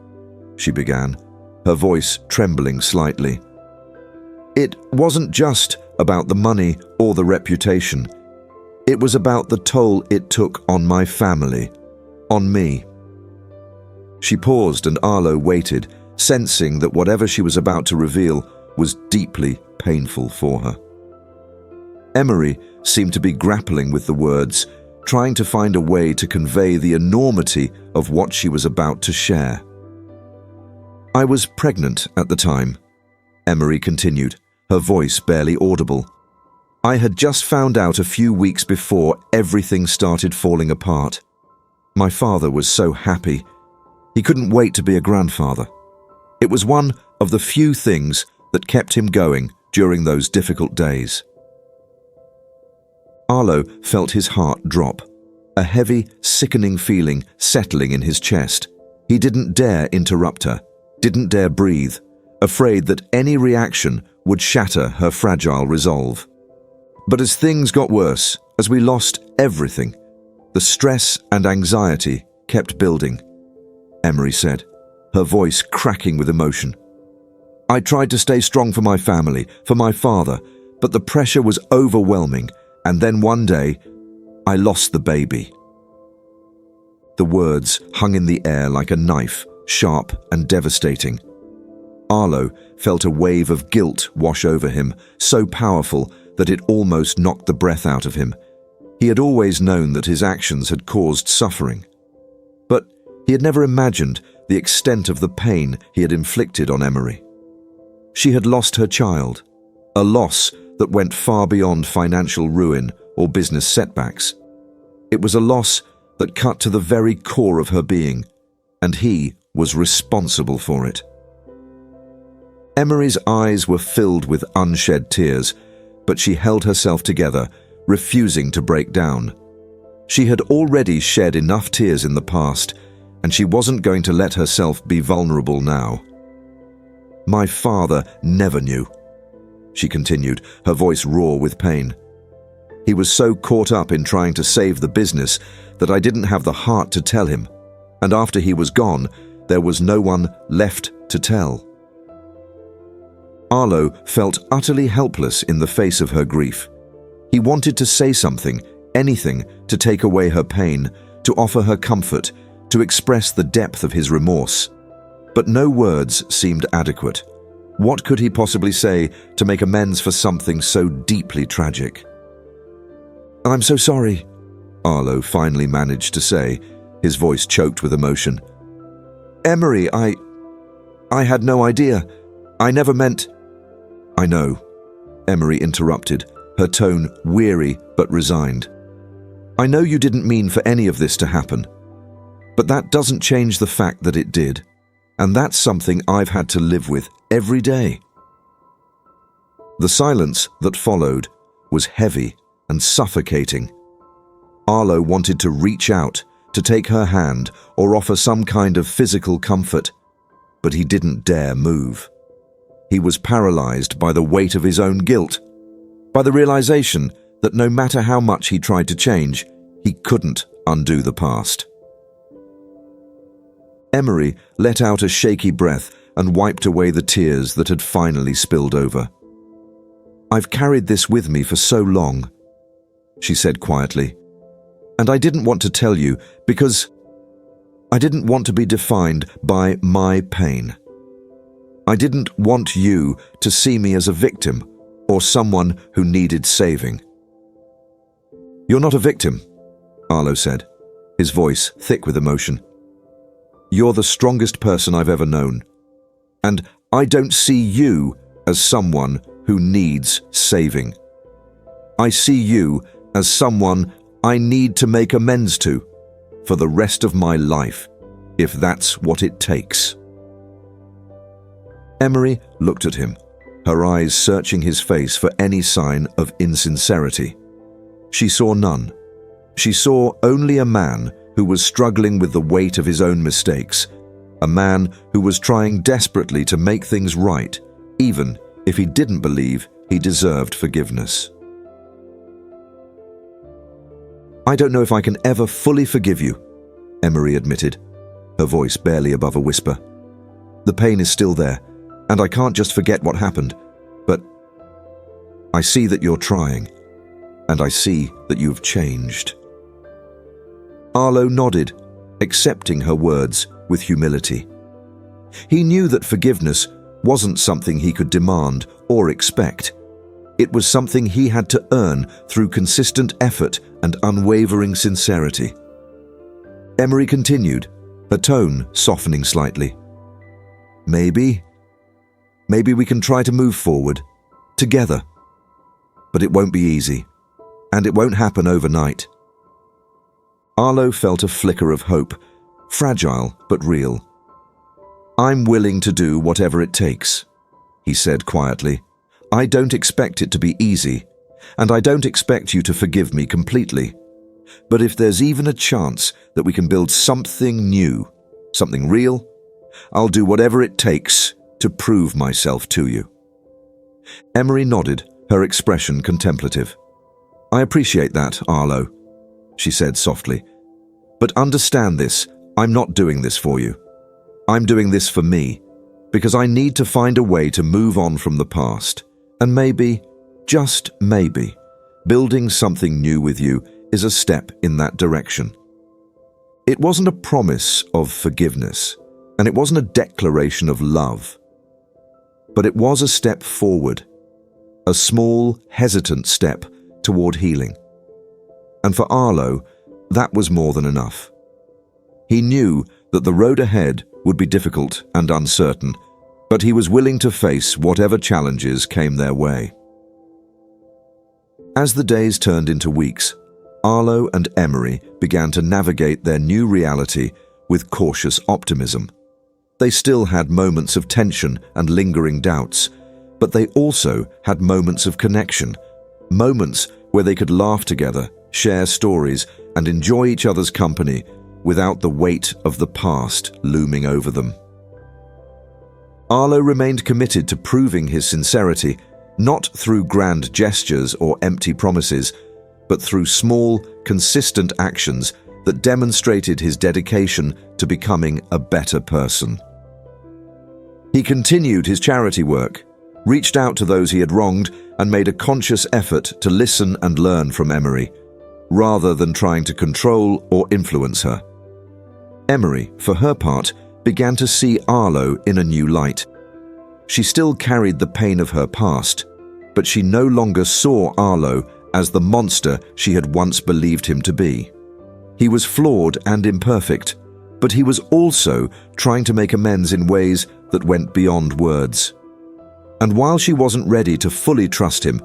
she began, her voice trembling slightly. "It wasn't just about the money or the reputation. It was about the toll it took on my family, on me." She paused and Arlo waited, sensing that whatever she was about to reveal was deeply painful for her. Emery seemed to be grappling with the words, trying to find a way to convey the enormity of what she was about to share. "I was pregnant at the time," Emery continued, her voice barely audible. "I had just found out a few weeks before everything started falling apart. My father was so happy. He couldn't wait to be a grandfather. It was one of the few things that kept him going during those difficult days." Arlo felt his heart drop, a heavy, sickening feeling settling in his chest. He didn't dare interrupt her, didn't dare breathe, afraid that any reaction would shatter her fragile resolve. "But as things got worse, as we lost everything, the stress and anxiety kept building," Emery said, her voice cracking with emotion. "I tried to stay strong for my family, for my father, but the pressure was overwhelming, and then one day, I lost the baby." The words hung in the air like a knife, sharp and devastating. Arlo felt a wave of guilt wash over him, so powerful that it almost knocked the breath out of him. He had always known that his actions had caused suffering, but he had never imagined the extent of the pain he had inflicted on Emery. She had lost her child, a loss that went far beyond financial ruin or business setbacks. It was a loss that cut to the very core of her being, and he was responsible for it. Emery's eyes were filled with unshed tears, but she held herself together, refusing to break down. She had already shed enough tears in the past, and she wasn't going to let herself be vulnerable now. "My father never knew," she continued, her voice raw with pain. "He was so caught up in trying to save the business that I didn't have the heart to tell him, and after he was gone, there was no one left to tell." Arlo felt utterly helpless in the face of her grief. He wanted to say something, anything, to take away her pain, to offer her comfort, to express the depth of his remorse. But no words seemed adequate. What could he possibly say to make amends for something so deeply tragic? "I'm so sorry," Arlo finally managed to say, his voice choked with emotion. "Emery, I had no idea. I never meant—" "I know," Emery interrupted, her tone weary but resigned. "I know you didn't mean for any of this to happen, but that doesn't change the fact that it did, and that's something I've had to live with every day." The silence that followed was heavy and suffocating. Arlo wanted to reach out, to take her hand or offer some kind of physical comfort, but he didn't dare move. He was paralyzed by the weight of his own guilt, by the realization that no matter how much he tried to change, he couldn't undo the past. Emery let out a shaky breath and wiped away the tears that had finally spilled over. "I've carried this with me for so long," she said quietly, "and I didn't want to tell you because I didn't want to be defined by my pain. I didn't want you to see me as a victim or someone who needed saving." "You're not a victim," Arlo said, his voice thick with emotion. "You're the strongest person I've ever known, and I don't see you as someone who needs saving. I see you as someone I need to make amends to for the rest of my life, if that's what it takes." Emery looked at him, her eyes searching his face for any sign of insincerity. She saw none. She saw only a man who was struggling with the weight of his own mistakes, a man who was trying desperately to make things right, even if he didn't believe he deserved forgiveness. "I don't know if I can ever fully forgive you," Emery admitted, her voice barely above a whisper. "The pain is still there, and I can't just forget what happened, but I see that you're trying, and I see that you've changed." Arlo nodded, accepting her words with humility. He knew that forgiveness wasn't something he could demand or expect. It was something he had to earn through consistent effort and unwavering sincerity. Emery continued, her tone softening slightly. Maybe we can try to move forward, together. But it won't be easy, and it won't happen overnight." Arlo felt a flicker of hope, fragile but real. "I'm willing to do whatever it takes," he said quietly. "I don't expect it to be easy, and I don't expect you to forgive me completely. But if there's even a chance that we can build something new, something real, I'll do whatever it takes to prove myself to you." Emery nodded, her expression contemplative. "I appreciate that, Arlo," she said softly. "But understand this, I'm not doing this for you. I'm doing this for me, because I need to find a way to move on from the past. And maybe, just maybe, building something new with you is a step in that direction." It wasn't a promise of forgiveness, and it wasn't a declaration of love. But it was a step forward, a small, hesitant step toward healing. And for Arlo, that was more than enough. He knew that the road ahead would be difficult and uncertain, but he was willing to face whatever challenges came their way. As the days turned into weeks, Arlo and Emery began to navigate their new reality with cautious optimism. They still had moments of tension and lingering doubts, but they also had moments of connection, moments where they could laugh together, share stories, and enjoy each other's company without the weight of the past looming over them. Arlo remained committed to proving his sincerity, not through grand gestures or empty promises, but through small, consistent actions that demonstrated his dedication to becoming a better person. He continued his charity work, reached out to those he had wronged, and made a conscious effort to listen and learn from Emery, rather than trying to control or influence her. Emery, for her part, began to see Arlo in a new light. She still carried the pain of her past, but she no longer saw Arlo as the monster she had once believed him to be. He was flawed and imperfect, but he was also trying to make amends in ways that went beyond words. And while she wasn't ready to fully trust him,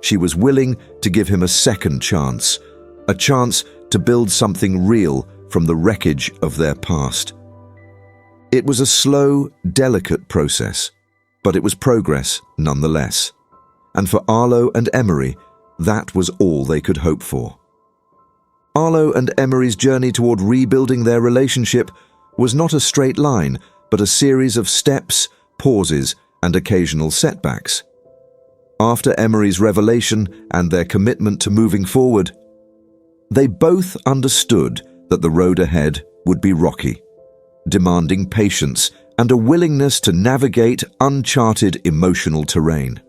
she was willing to give him a second chance, a chance to build something real from the wreckage of their past. It was a slow, delicate process, but it was progress nonetheless. And for Arlo and Emery, that was all they could hope for. Arlo and Emery's journey toward rebuilding their relationship was not a straight line, but a series of steps, pauses, and occasional setbacks. After Emery's revelation and their commitment to moving forward, they both understood that the road ahead would be rocky, demanding patience and a willingness to navigate uncharted emotional terrain.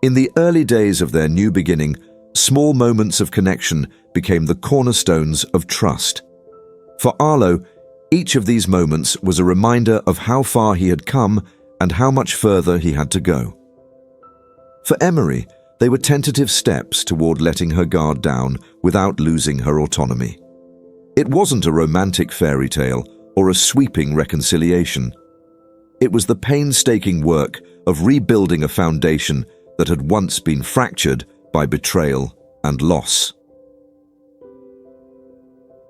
In the early days of their new beginning, small moments of connection became the cornerstones of trust. For Arlo, each of these moments was a reminder of how far he had come and how much further he had to go. For Emery, they were tentative steps toward letting her guard down without losing her autonomy. It wasn't a romantic fairy tale or a sweeping reconciliation. It was the painstaking work of rebuilding a foundation that had once been fractured by betrayal and loss.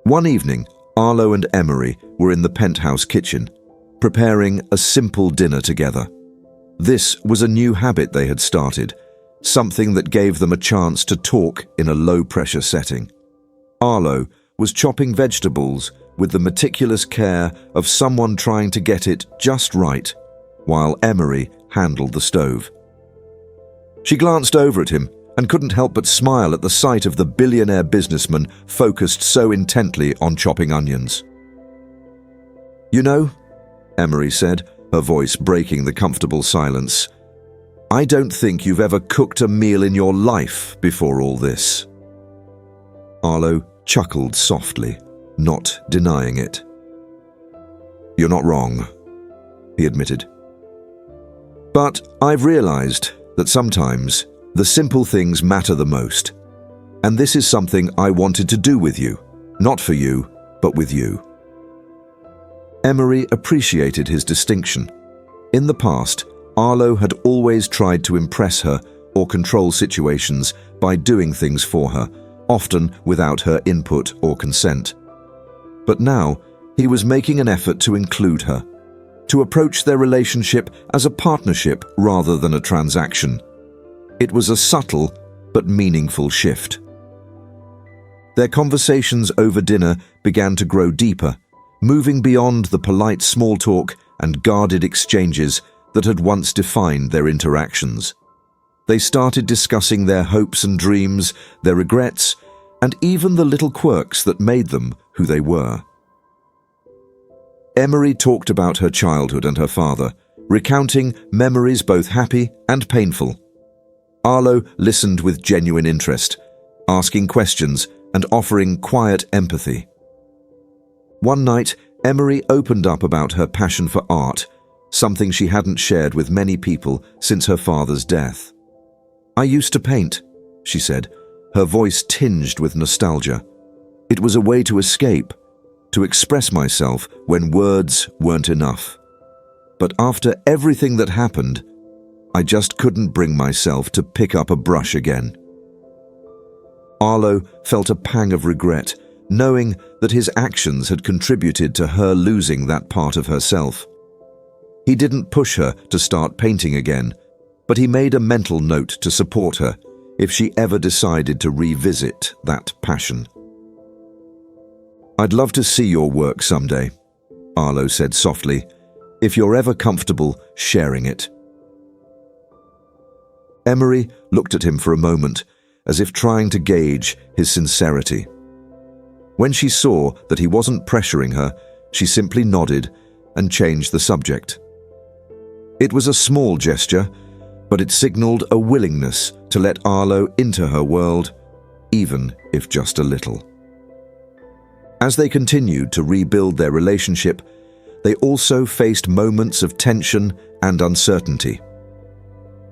One evening, Arlo and Emery were in the penthouse kitchen, preparing a simple dinner together. This was a new habit they had started, something that gave them a chance to talk in a low-pressure setting. Arlo was chopping vegetables with the meticulous care of someone trying to get it just right, while Emery handled the stove. She glanced over at him and couldn't help but smile at the sight of the billionaire businessman focused so intently on chopping onions. "You know," Emery said, her voice breaking the comfortable silence, "I don't think you've ever cooked a meal in your life before all this." Arlo chuckled softly, not denying it. "You're not wrong," he admitted. "But I've realized that sometimes the simple things matter the most, and this is something I wanted to do with you, not for you, but with you." Emery appreciated his distinction. In the past, Arlo had always tried to impress her or control situations by doing things for her, often without her input or consent. But now, he was making an effort to include her, to approach their relationship as a partnership rather than a transaction. It was a subtle but meaningful shift. Their conversations over dinner began to grow deeper, moving beyond the polite small talk and guarded exchanges that had once defined their interactions. They started discussing their hopes and dreams, their regrets, and even the little quirks that made them who they were. Emery talked about her childhood and her father, recounting memories both happy and painful. Arlo listened with genuine interest, asking questions and offering quiet empathy. One night, Emery opened up about her passion for art, something she hadn't shared with many people since her father's death. "I used to paint," she said, her voice tinged with nostalgia. "It was a way to escape, to express myself when words weren't enough. But after everything that happened, I just couldn't bring myself to pick up a brush again." Arlo felt a pang of regret, knowing that his actions had contributed to her losing that part of herself. He didn't push her to start painting again, but he made a mental note to support her if she ever decided to revisit that passion. "I'd love to see your work someday," Arlo said softly, "if you're ever comfortable sharing it." Emery looked at him for a moment, as if trying to gauge his sincerity. When she saw that he wasn't pressuring her, she simply nodded and changed the subject. It was a small gesture, but it signaled a willingness to let Arlo into her world, even if just a little. As they continued to rebuild their relationship, they also faced moments of tension and uncertainty.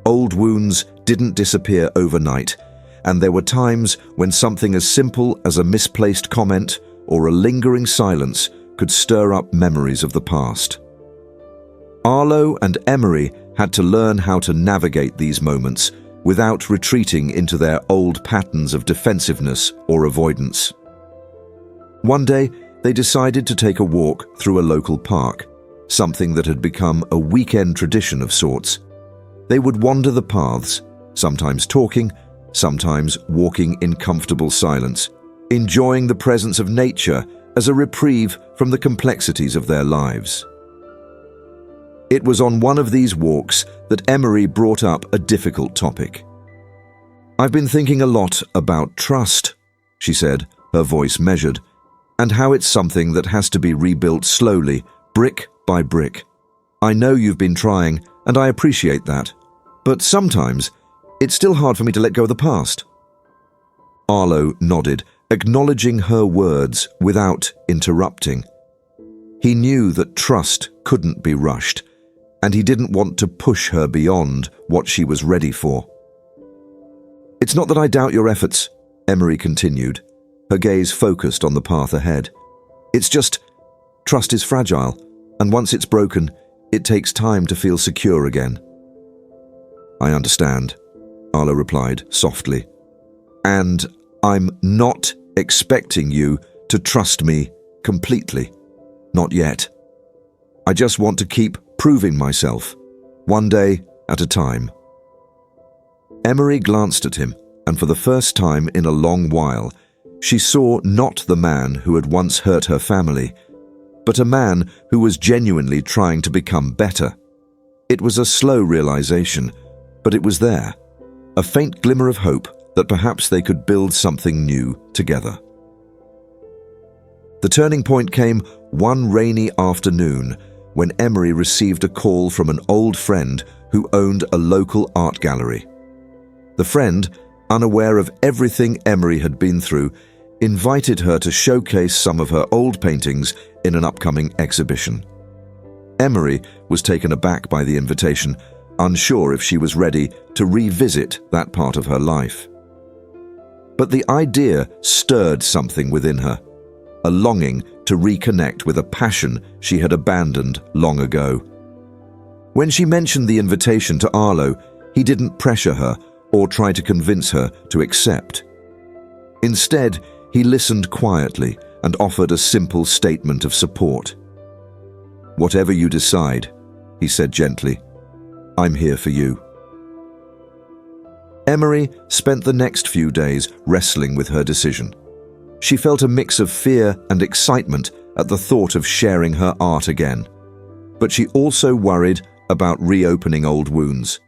Old wounds didn't disappear overnight, and there were times when something as simple as a misplaced comment or a lingering silence could stir up memories of the past. Arlo and Emery had to learn how to navigate these moments without retreating into their old patterns of defensiveness or avoidance. One day, they decided to take a walk through a local park, something that had become a weekend tradition of sorts. They would wander the paths, sometimes talking, sometimes walking in comfortable silence, enjoying the presence of nature as a reprieve from the complexities of their lives. It was on one of these walks that Emery brought up a difficult topic. "I've been thinking a lot about trust," she said, her voice measured, "and how it's something that has to be rebuilt slowly, brick by brick. I know you've been trying, and I appreciate that. But sometimes, it's still hard for me to let go of the past." Arlo nodded, acknowledging her words without interrupting. He knew that trust couldn't be rushed, and he didn't want to push her beyond what she was ready for. "It's not that I doubt your efforts," Emery continued, her gaze focused on the path ahead. "It's just, trust is fragile, and once it's broken, it takes time to feel secure again." "I understand," Arlo replied softly. And I'm not expecting you to trust me completely. Not yet. I just want to keep proving myself, one day at a time. Emery glanced at him, and for the first time in a long while, she saw not the man who had once hurt her family, but a man who was genuinely trying to become better. It was a slow realization, but it was there, a faint glimmer of hope that perhaps they could build something new together. The turning point came one rainy afternoon when Emery received a call from an old friend who owned a local art gallery. The friend, unaware of everything Emery had been through, invited her to showcase some of her old paintings in an upcoming exhibition. Emery was taken aback by the invitation, unsure if she was ready to revisit that part of her life. But the idea stirred something within her, a longing to reconnect with a passion she had abandoned long ago. When she mentioned the invitation to Arlo, he didn't pressure her or try to convince her to accept. Instead, he listened quietly and offered a simple statement of support. "Whatever you decide," he said gently, "I'm here for you." Emery spent the next few days wrestling with her decision. She felt a mix of fear and excitement at the thought of sharing her art again, but she also worried about reopening old wounds.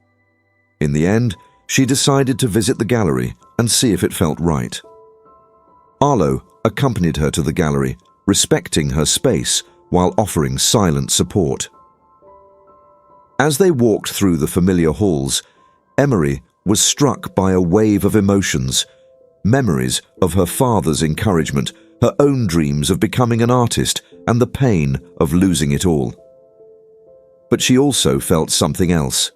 In the end, she decided to visit the gallery and see if it felt right. Arlo accompanied her to the gallery, respecting her space while offering silent support. As they walked through the familiar halls, Emery was struck by a wave of emotions, memories of her father's encouragement, her own dreams of becoming an artist, and the pain of losing it all. But she also felt something else,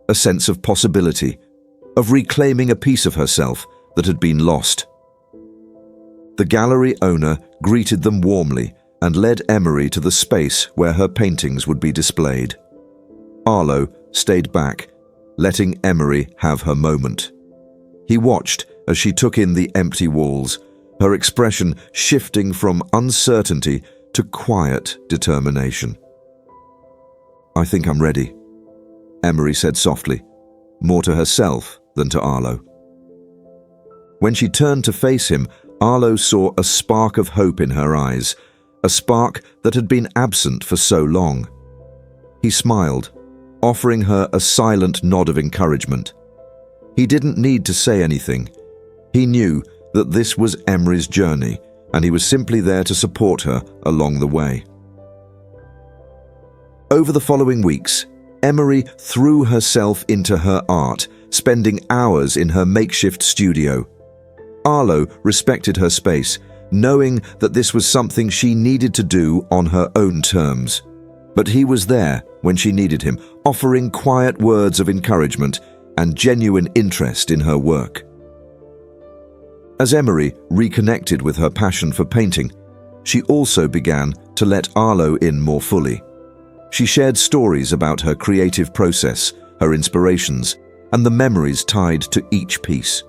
a sense of possibility, of reclaiming a piece of herself that had been lost. The gallery owner greeted them warmly and led Emery to the space where her paintings would be displayed. Arlo stayed back, letting Emery have her moment. He watched as she took in the empty walls, her expression shifting from uncertainty to quiet determination. "I think I'm ready," Emery said softly, more to herself than to Arlo. When she turned to face him, Arlo saw a spark of hope in her eyes, a spark that had been absent for so long. He smiled, offering her a silent nod of encouragement. He didn't need to say anything. He knew that this was Emery's journey, and he was simply there to support her along the way. Over the following weeks, Emery threw herself into her art, spending hours in her makeshift studio. Arlo respected her space, knowing that this was something she needed to do on her own terms. But he was there when she needed him, offering quiet words of encouragement and genuine interest in her work. As Emery reconnected with her passion for painting, she also began to let Arlo in more fully. She shared stories about her creative process, her inspirations, and the memories tied to each piece.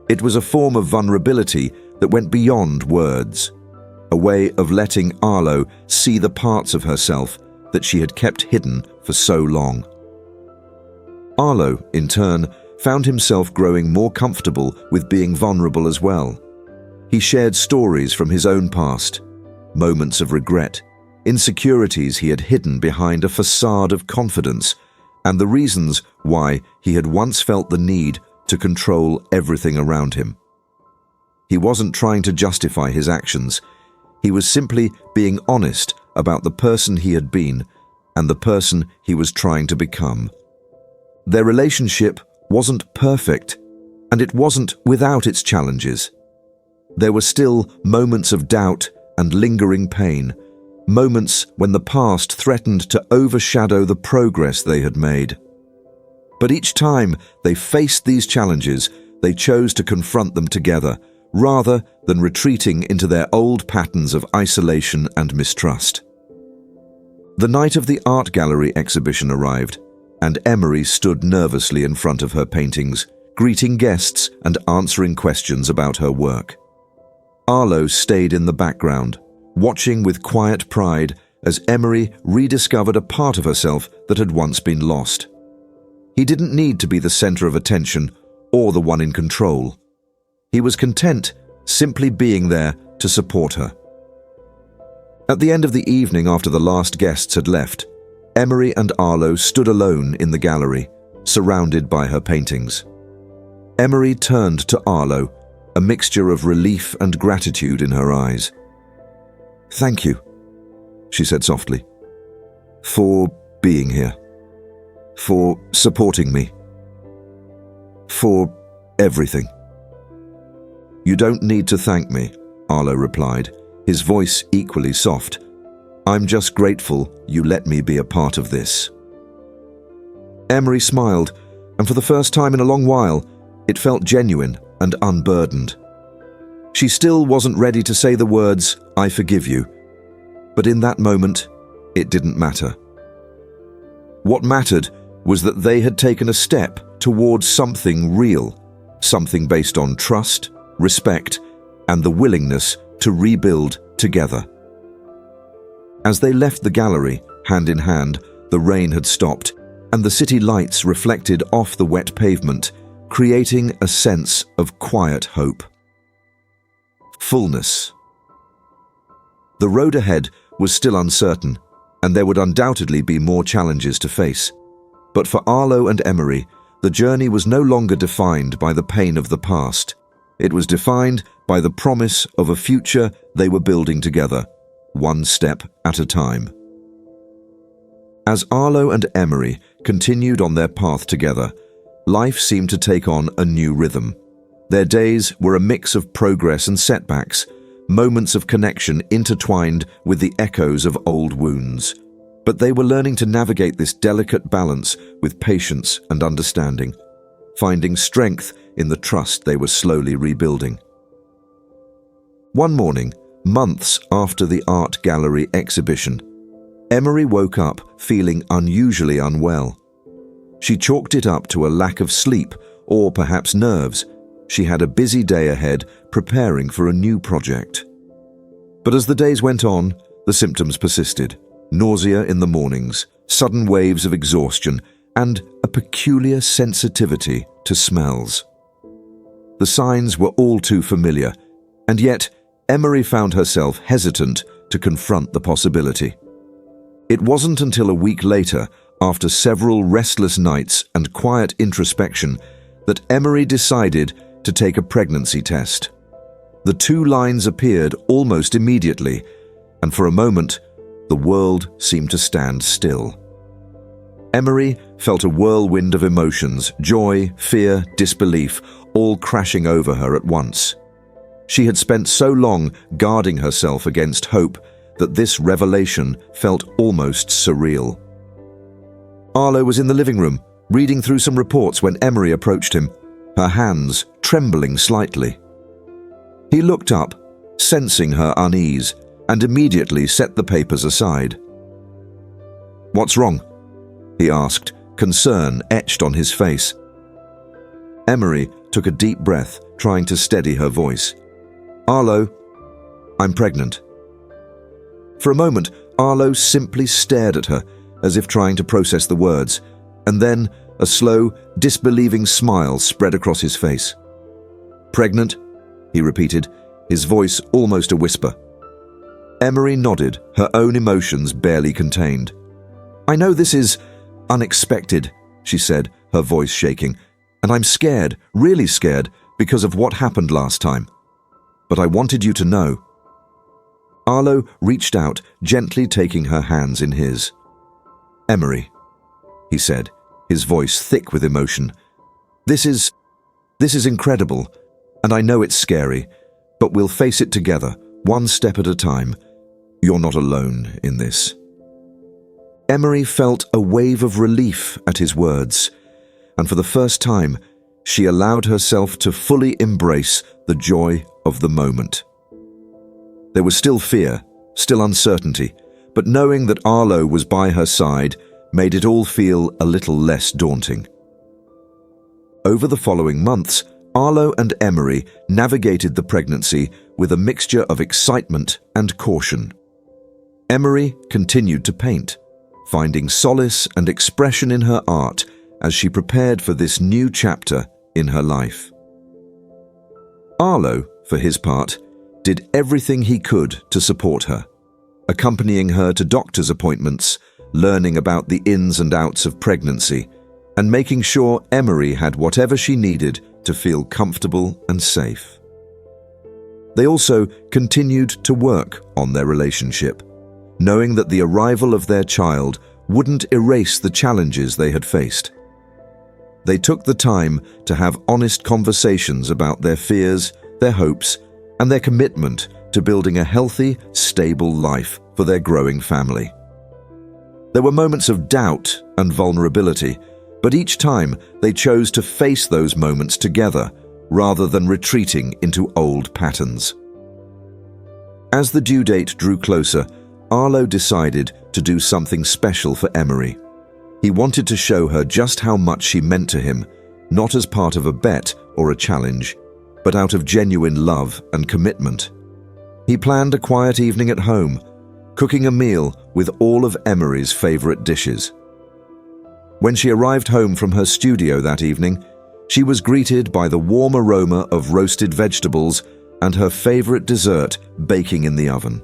It was a form of vulnerability that went beyond words, a way of letting Arlo see the parts of herself that she had kept hidden for so long. Arlo, in turn, found himself growing more comfortable with being vulnerable as well. He shared stories from his own past, moments of regret, insecurities he had hidden behind a facade of confidence, and the reasons why he had once felt the need to control everything around him. He wasn't trying to justify his actions. He was simply being honest about the person he had been and the person he was trying to become. Their relationship wasn't perfect, and it wasn't without its challenges. There were still moments of doubt and lingering pain, moments when the past threatened to overshadow the progress they had made. But each time they faced these challenges, they chose to confront them together, rather than retreating into their old patterns of isolation and mistrust. The night of the art gallery exhibition arrived, and Emery stood nervously in front of her paintings, greeting guests and answering questions about her work. Arlo stayed in the background, watching with quiet pride as Emery rediscovered a part of herself that had once been lost. He didn't need to be the center of attention or the one in control. He was content simply being there to support her. At the end of the evening, after the last guests had left, Emery and Arlo stood alone in the gallery, surrounded by her paintings. Emery turned to Arlo, a mixture of relief and gratitude in her eyes. "Thank you," she said softly, "for being here, for supporting me, for everything." "You don't need to thank me," Arlo replied, his voice equally soft. "I'm just grateful you let me be a part of this." Emery smiled, and for the first time in a long while, it felt genuine and unburdened. She still wasn't ready to say the words, "I forgive you," but in that moment, it didn't matter. What mattered was that they had taken a step towards something real, something based on trust, respect, and the willingness to rebuild together. As they left the gallery, hand in hand, the rain had stopped, and the city lights reflected off the wet pavement, creating a sense of quiet hope. Fullness. The road ahead was still uncertain, and there would undoubtedly be more challenges to face. But for Arlo and Emery, the journey was no longer defined by the pain of the past. It was defined by the promise of a future they were building together, one step at a time. As Arlo and Emery continued on their path together, life seemed to take on a new rhythm. Their days were a mix of progress and setbacks, moments of connection intertwined with the echoes of old wounds. But they were learning to navigate this delicate balance with patience and understanding, finding strength in the trust they were slowly rebuilding. One morning, months after the art gallery exhibition, Emery woke up feeling unusually unwell. She chalked it up to a lack of sleep or perhaps nerves. She had a busy day ahead preparing for a new project. But as the days went on, the symptoms persisted. Nausea in the mornings, sudden waves of exhaustion, and a peculiar sensitivity to smells. The signs were all too familiar, and yet Emery found herself hesitant to confront the possibility. It wasn't until a week later, after several restless nights and quiet introspection, that Emery decided to take a pregnancy test. The 2 lines appeared almost immediately, and for a moment, the world seemed to stand still. Emery felt a whirlwind of emotions, joy, fear, disbelief, all crashing over her at once. She had spent so long guarding herself against hope that this revelation felt almost surreal. Arlo was in the living room, reading through some reports when Emery approached him, her hands trembling slightly. He looked up, sensing her unease, and immediately set the papers aside. "What's wrong?" he asked, concern etched on his face. Emery took a deep breath, trying to steady her voice. "Arlo, I'm pregnant." For a moment, Arlo simply stared at her, as if trying to process the words, and then a slow, disbelieving smile spread across his face. "Pregnant?" he repeated, his voice almost a whisper. Emery nodded, her own emotions barely contained. "I know this is unexpected," she said, her voice shaking, "and I'm scared, really scared, because of what happened last time. But I wanted you to know." Arlo reached out, gently taking her hands in his. "Emery," he said, his voice thick with emotion, This is incredible, and I know it's scary, but we'll face it together, one step at a time. You're not alone in this." Emery felt a wave of relief at his words, and for the first time, she allowed herself to fully embrace the joy of the moment. There was still fear, still uncertainty, but knowing that Arlo was by her side made it all feel a little less daunting. Over the following months, Arlo and Emery navigated the pregnancy with a mixture of excitement and caution. Emery continued to paint, finding solace and expression in her art as she prepared for this new chapter in her life. Arlo, for his part, did everything he could to support her, accompanying her to doctor's appointments, learning about the ins and outs of pregnancy, and making sure Emery had whatever she needed to feel comfortable and safe. They also continued to work on their relationship, knowing that the arrival of their child wouldn't erase the challenges they had faced. They took the time to have honest conversations about their fears, their hopes, and their commitment to building a healthy, stable life for their growing family. There were moments of doubt and vulnerability, but each time they chose to face those moments together rather than retreating into old patterns. As the due date drew closer, Arlo decided to do something special for Emery. He wanted to show her just how much she meant to him, not as part of a bet or a challenge, but out of genuine love and commitment. He planned a quiet evening at home, cooking a meal with all of Emery's favorite dishes. When she arrived home from her studio that evening, she was greeted by the warm aroma of roasted vegetables and her favorite dessert baking in the oven.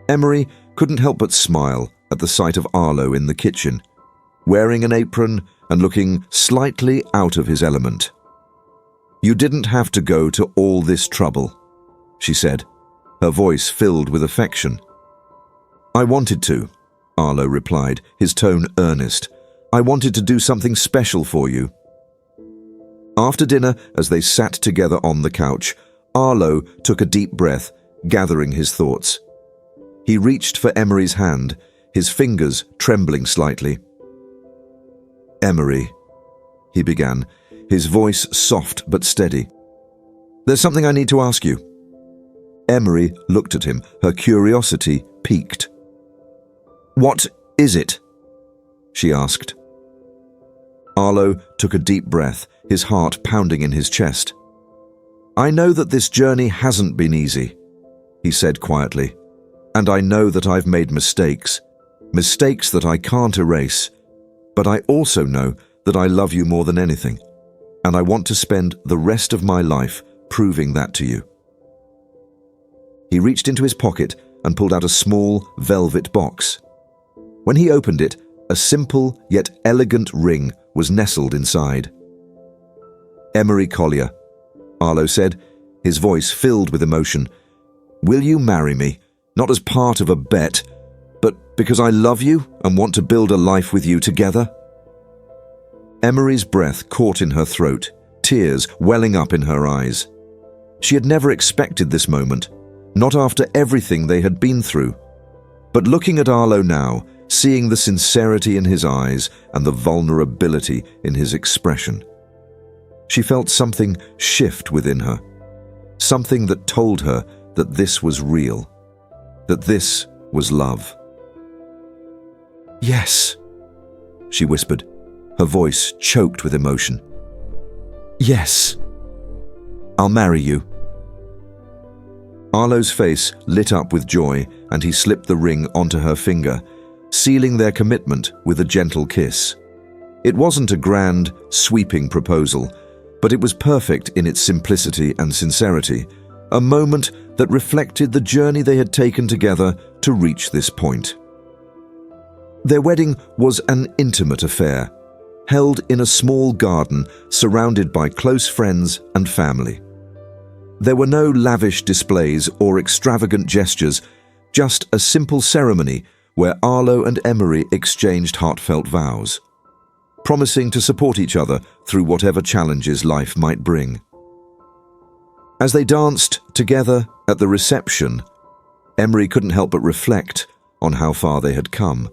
Emery couldn't help but smile at the sight of Arlo in the kitchen, wearing an apron and looking slightly out of his element. "You didn't have to go to all this trouble," she said, her voice filled with affection. "I wanted to," Arlo replied, his tone earnest. "I wanted to do something special for you." After dinner, as they sat together on the couch, Arlo took a deep breath, gathering his thoughts. He reached for Emery's hand, his fingers trembling slightly. "Emery," he began, his voice soft but steady. "There's something I need to ask you." Emery looked at him, her curiosity piqued. "What is it?" she asked. Arlo took a deep breath, his heart pounding in his chest. "I know that this journey hasn't been easy," he said quietly, "and I know that I've made mistakes that I can't erase, but I also know that I love you more than anything, and I want to spend the rest of my life proving that to you." He reached into his pocket and pulled out a small velvet box. When he opened it, a simple yet elegant ring was nestled inside. "Emery Collier," Arlo said, his voice filled with emotion, "will you marry me, not as part of a bet, but because I love you and want to build a life with you together?" Emery's breath caught in her throat, tears welling up in her eyes. She had never expected this moment, not after everything they had been through. But looking at Arlo now, seeing the sincerity in his eyes and the vulnerability in his expression, she felt something shift within her, something that told her that this was real, that this was love. "Yes," she whispered, her voice choked with emotion. "Yes, I'll marry you." Arlo's face lit up with joy, and he slipped the ring onto her finger, sealing their commitment with a gentle kiss. It wasn't a grand, sweeping proposal, but it was perfect in its simplicity and sincerity, a moment that reflected the journey they had taken together to reach this point. Their wedding was an intimate affair, held in a small garden surrounded by close friends and family. There were no lavish displays or extravagant gestures, just a simple ceremony where Arlo and Emery exchanged heartfelt vows, promising to support each other through whatever challenges life might bring. As they danced together at the reception, Emery couldn't help but reflect on how far they had come.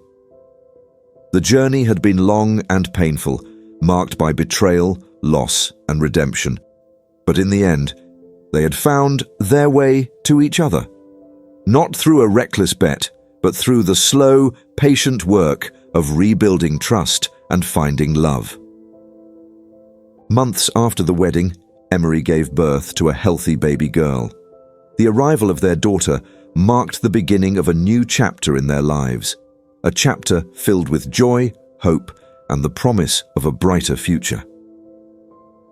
The journey had been long and painful, marked by betrayal, loss, and redemption. But in the end, they had found their way to each other. Not through a reckless bet, but through the slow, patient work of rebuilding trust and finding love. Months after the wedding, Emery gave birth to a healthy baby girl. The arrival of their daughter marked the beginning of a new chapter in their lives, a chapter filled with joy, hope, and the promise of a brighter future.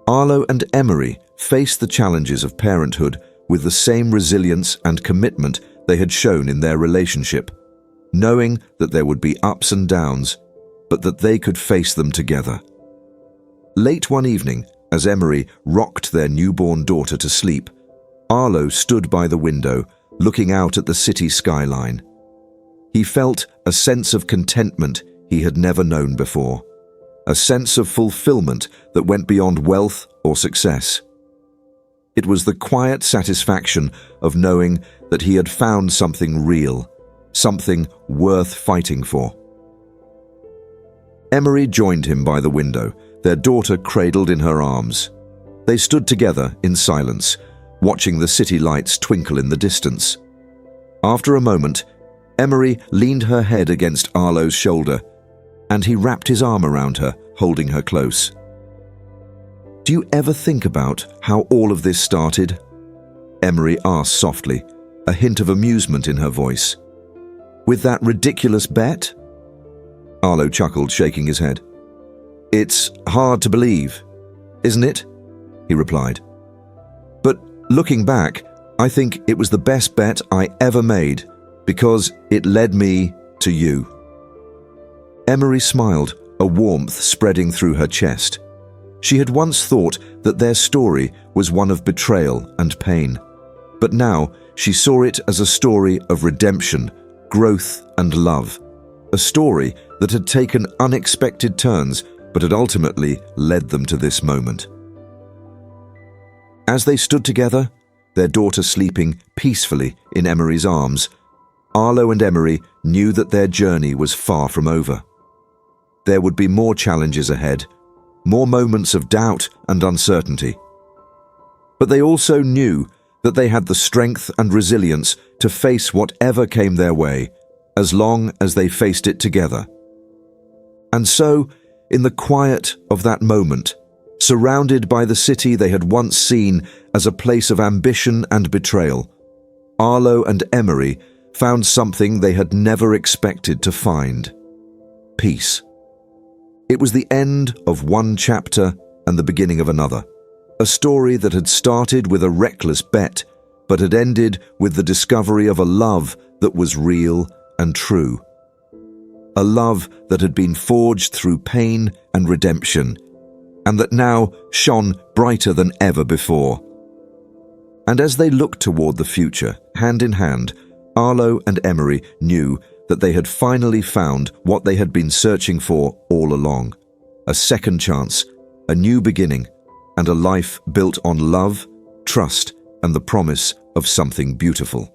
Arlo and Emery faced the challenges of parenthood with the same resilience and commitment they had shown in their relationship, knowing that there would be ups and downs, but that they could face them together. Late one evening, as Emery rocked their newborn daughter to sleep, Arlo stood by the window, looking out at the city skyline. He felt a sense of contentment he had never known before, a sense of fulfillment that went beyond wealth or success. It was the quiet satisfaction of knowing that he had found something real, something worth fighting for. Emery joined him by the window, their daughter cradled in her arms. They stood together in silence, watching the city lights twinkle in the distance. After a moment, Emery leaned her head against Arlo's shoulder, and he wrapped his arm around her, holding her close. "Do you ever think about how all of this started?" Emery asked softly, a hint of amusement in her voice. "With that ridiculous bet?" Arlo chuckled, shaking his head. "It's hard to believe, isn't it?" he replied. "But looking back, I think it was the best bet I ever made because it led me to you." Emery smiled, a warmth spreading through her chest. She had once thought that their story was one of betrayal and pain, but now she saw it as a story of redemption, growth, and love, a story that had taken unexpected turns but had ultimately led them to this moment. As they stood together, their daughter sleeping peacefully in Emery's arms, Arlo and Emery knew that their journey was far from over. There would be more challenges ahead, more moments of doubt and uncertainty. But they also knew that they had the strength and resilience to face whatever came their way, as long as they faced it together. And so, in the quiet of that moment, surrounded by the city they had once seen as a place of ambition and betrayal, Arlo and Emery found something they had never expected to find: peace. It was the end of one chapter and the beginning of another, a story that had started with a reckless bet, but had ended with the discovery of a love that was real and true. A love that had been forged through pain and redemption, and that now shone brighter than ever before. And as they looked toward the future, hand in hand, Arlo and Emery knew that they had finally found what they had been searching for all along: a second chance, a new beginning, and a life built on love, trust, and the promise of something beautiful.